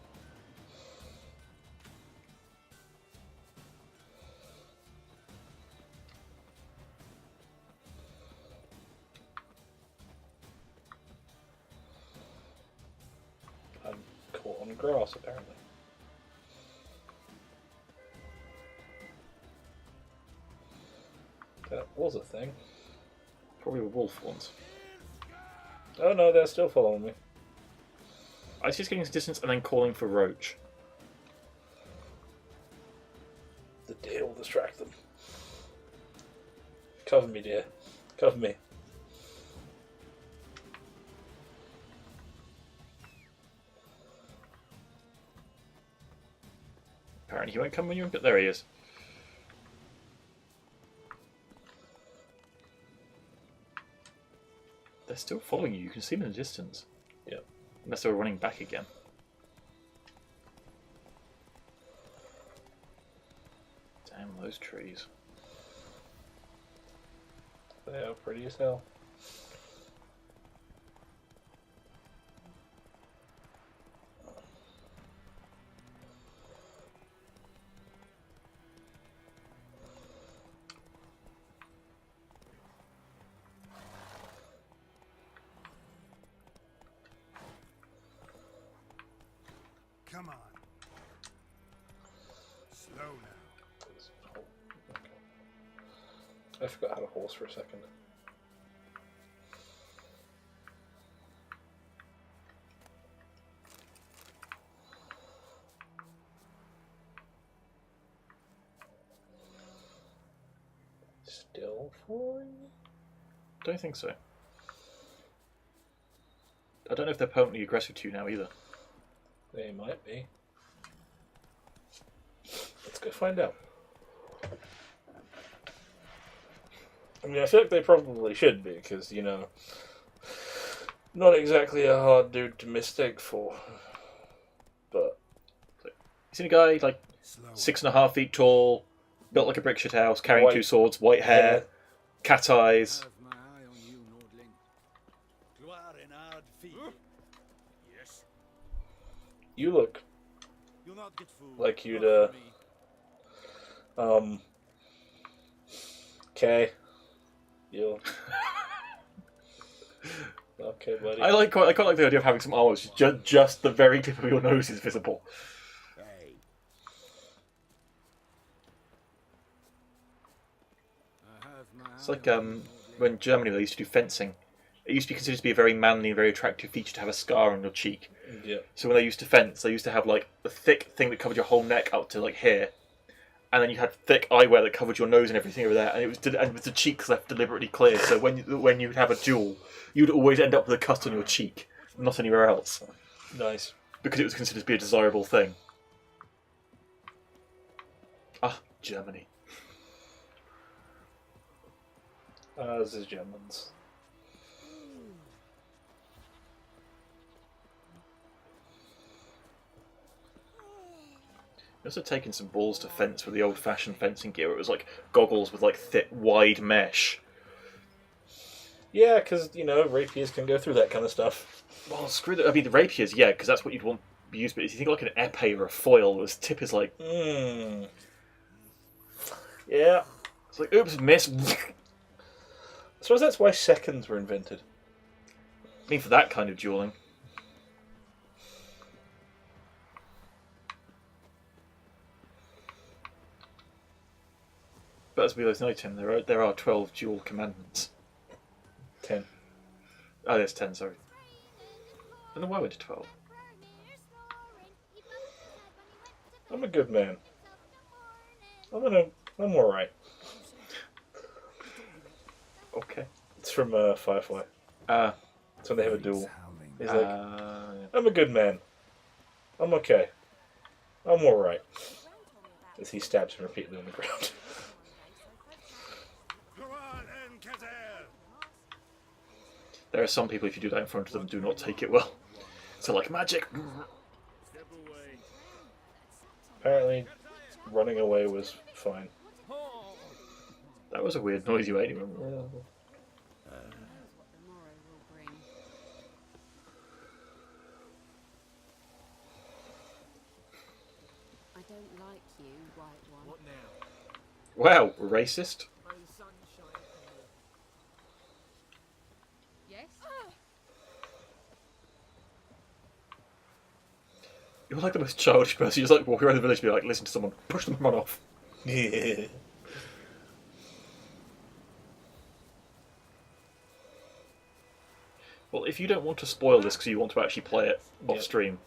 I'm caught on grass, apparently. That was a thing. Probably a wolf once. Oh no, they're still following me. I was just getting to distance and then calling for Roach. The deer will distract them. Cover me, dear. Cover me. Apparently he won't come when you're... But there he is. They're still following you. You can see them in the distance. Yep. Unless they were running back again. Damn those trees. They are pretty as hell. Come on. Slow now. I forgot how to horse for a second. Still following? Don't think so. I don't know if they're permanently aggressive to you now either. They might be. Let's go find out. I mean, I feel like they probably should be, because, you know, not exactly a hard dude to mistake for. But you seen a guy, like, 6.5 feet tall, built like a brick shit house, carrying White 2 swords, white hair, cat eyes. you look like you'd, okay. You. Okay, buddy. I quite like the idea of having some armor, which is just the very tip of your nose is visible. It's like when Germany they used to do fencing. It used to be considered to be a very manly and very attractive feature to have a scar on your cheek. Yeah. So when they used to fence, they used to have like a thick thing that covered your whole neck up to like here, and then you had thick eyewear that covered your nose and everything over there, and it was with the cheeks left deliberately clear. So when you would have a duel, you'd always end up with a cut on your cheek, not anywhere else. Nice. Because it was considered to be a desirable thing. Ah, Germany. This is Germans. It must have taken some balls to fence with the old-fashioned fencing gear. It was like goggles with like thick, wide mesh. Yeah, because, you know, rapiers can go through that kind of stuff. Well, screw that. I mean, the rapiers, yeah, because that's what you'd want to be used. But if you think like an epee or a foil, this tip is like... Yeah. It's like, oops, miss. I suppose that's why seconds were invented. I mean, for that kind of dueling. But as we both know, Tim, there are 12 dual commandments. 10. Oh, there's 10, sorry. I don't know why we're to 12. I'm a good man. I'm alright. Okay. It's from Firefly. That's when they have a duel. He's like, I'm a good man. I'm okay. I'm alright. As he stabs him repeatedly on the ground. There are some people, if you do that in front of them, do not take it well. So, like, magic! Apparently, running away was fine. That was a weird noise you made, remember? I don't like you, White One. What now? Wow, racist? Yes? You're like the most childish person. You're just like walking around the village and be like, listen to someone, push them, run off. Yeah. Well, if you don't want to spoil this because you want to actually play it off stream,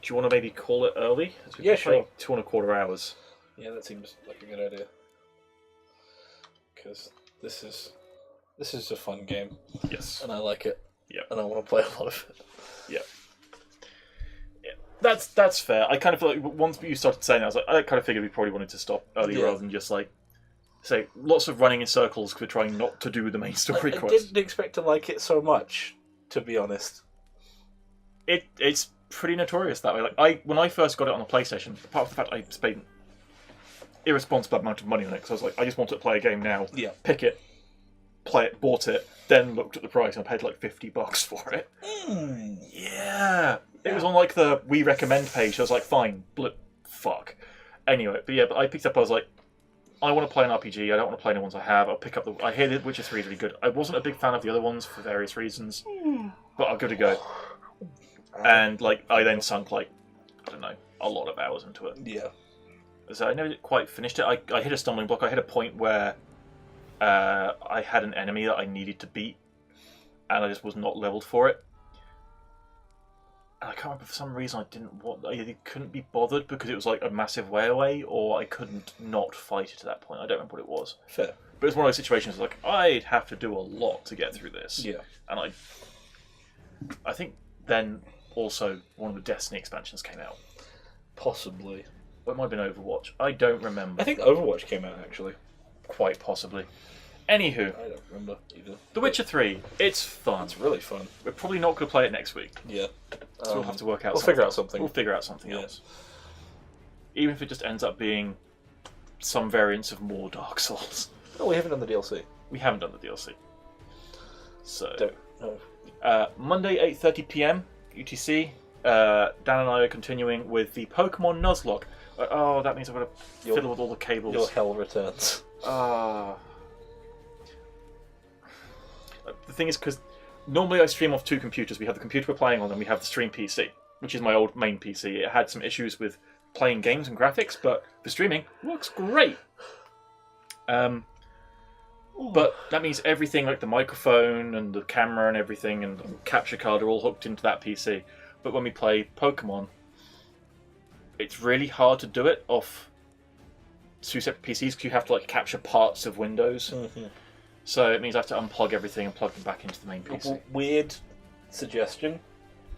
do you want to maybe call it early? Yeah, sure. 2.25 hours. Yeah, that seems like a good idea. Because this is a fun game. Yes. And I like it. Yeah. And I want to play a lot of it. Yeah. That's fair. I kind of feel like once you started saying that, I was like, I kind of figured we probably wanted to stop early rather than just like say lots of running in circles because we're trying not to do the main story I quest. didn't expect to like it so much, to be honest. It's pretty notorious that way. Like when I first got it on the PlayStation, apart from the fact I spent irresponsible amount of money on it, because I was like, I just wanted to play a game now. Yeah. Pick it, play it, bought it, then looked at the price and I paid like $50 for it. Yeah. It was on like the we recommend page. So I was like, fine, fuck. Anyway, but I picked up. I was like, I want to play an RPG. I don't want to play any ones I have. I'll pick up the. I hear that Witcher 3 is really good. I wasn't a big fan of the other ones for various reasons, but I'll give it a go. And like, I then sunk like, I don't know, a lot of hours into it. Yeah. So I never quite finished it. I hit a stumbling block. I hit a point where I had an enemy that I needed to beat, and I just was not leveled for it. I can't remember, for some reason I couldn't be bothered because it was like a massive way away, or I couldn't not fight it at that point. I don't remember what it was. Fair. But it's one of those situations like I'd have to do a lot to get through this. Yeah. And I think then also one of the Destiny expansions came out. Possibly. Or it might have been Overwatch. I don't remember. I think Overwatch came out actually. Quite possibly. Anywho, I don't remember either. The Witcher 3, it's fun. It's really fun. We're probably not going to play it next week. Yeah. So we'll have to work out We'll figure out something. We'll figure out something else. Even if it just ends up being some variants of more Dark Souls. Oh, we haven't done the DLC. We haven't done the DLC. So, Don't know. Monday, 8:30 PM, UTC. Dan and I are continuing with the Pokemon Nuzlocke. That means I've got to fiddle with all the cables. Your hell returns. The thing is, because normally I stream off two computers. We have the computer we're playing on, and we have the stream PC, which is my old main PC. It had some issues with playing games and graphics, but the streaming works great. But that means everything, like the microphone and the camera and everything, and the capture card are all hooked into that PC. But when we play Pokemon, it's really hard to do it off two separate PCs because you have to like capture parts of Windows. Mm-hmm. So it means I have to unplug everything and plug them back into the main PC. Weird suggestion.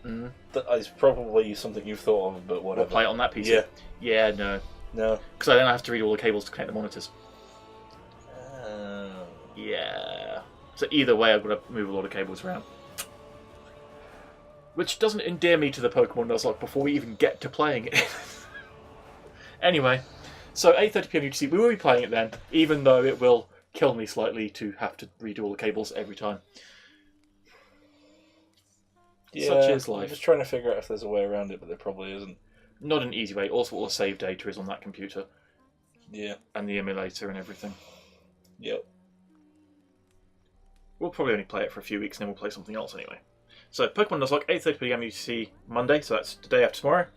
That is probably something you've thought of, but whatever. We'll play it on that PC. Yeah. Yeah, no. No. Because I then have to read all the cables to connect the monitors. Yeah. So either way, I've got to move a lot of cables around. Which doesn't endear me to the Pokemon Nuzlocke before we even get to playing it. Anyway, so 8:30 PM UTC, we will be playing it then, even though it will kill me slightly to have to redo all the cables every time. Yeah, Such is life. I'm just trying to figure out if there's a way around it, but there probably isn't. Not an easy way. Also, all the save data is on that computer. Yeah. And the emulator and everything. Yep. We'll probably only play it for a few weeks and then we'll play something else anyway. So, Pokemon Nuzlocke, 8:30 PM UTC Monday, so that's the day after tomorrow.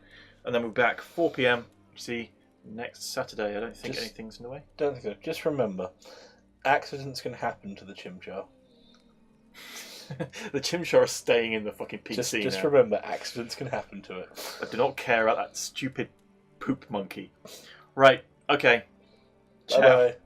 And then we'll be back 4 PM UTC next Saturday. I don't think anything's in the way. Don't think so. Just remember, accidents can happen to the Chimchar. The Chimchar is staying in the fucking PC Just now. remember, accidents can happen to it. I do not care about that stupid poop monkey. Right, okay. Ciao. Bye-bye.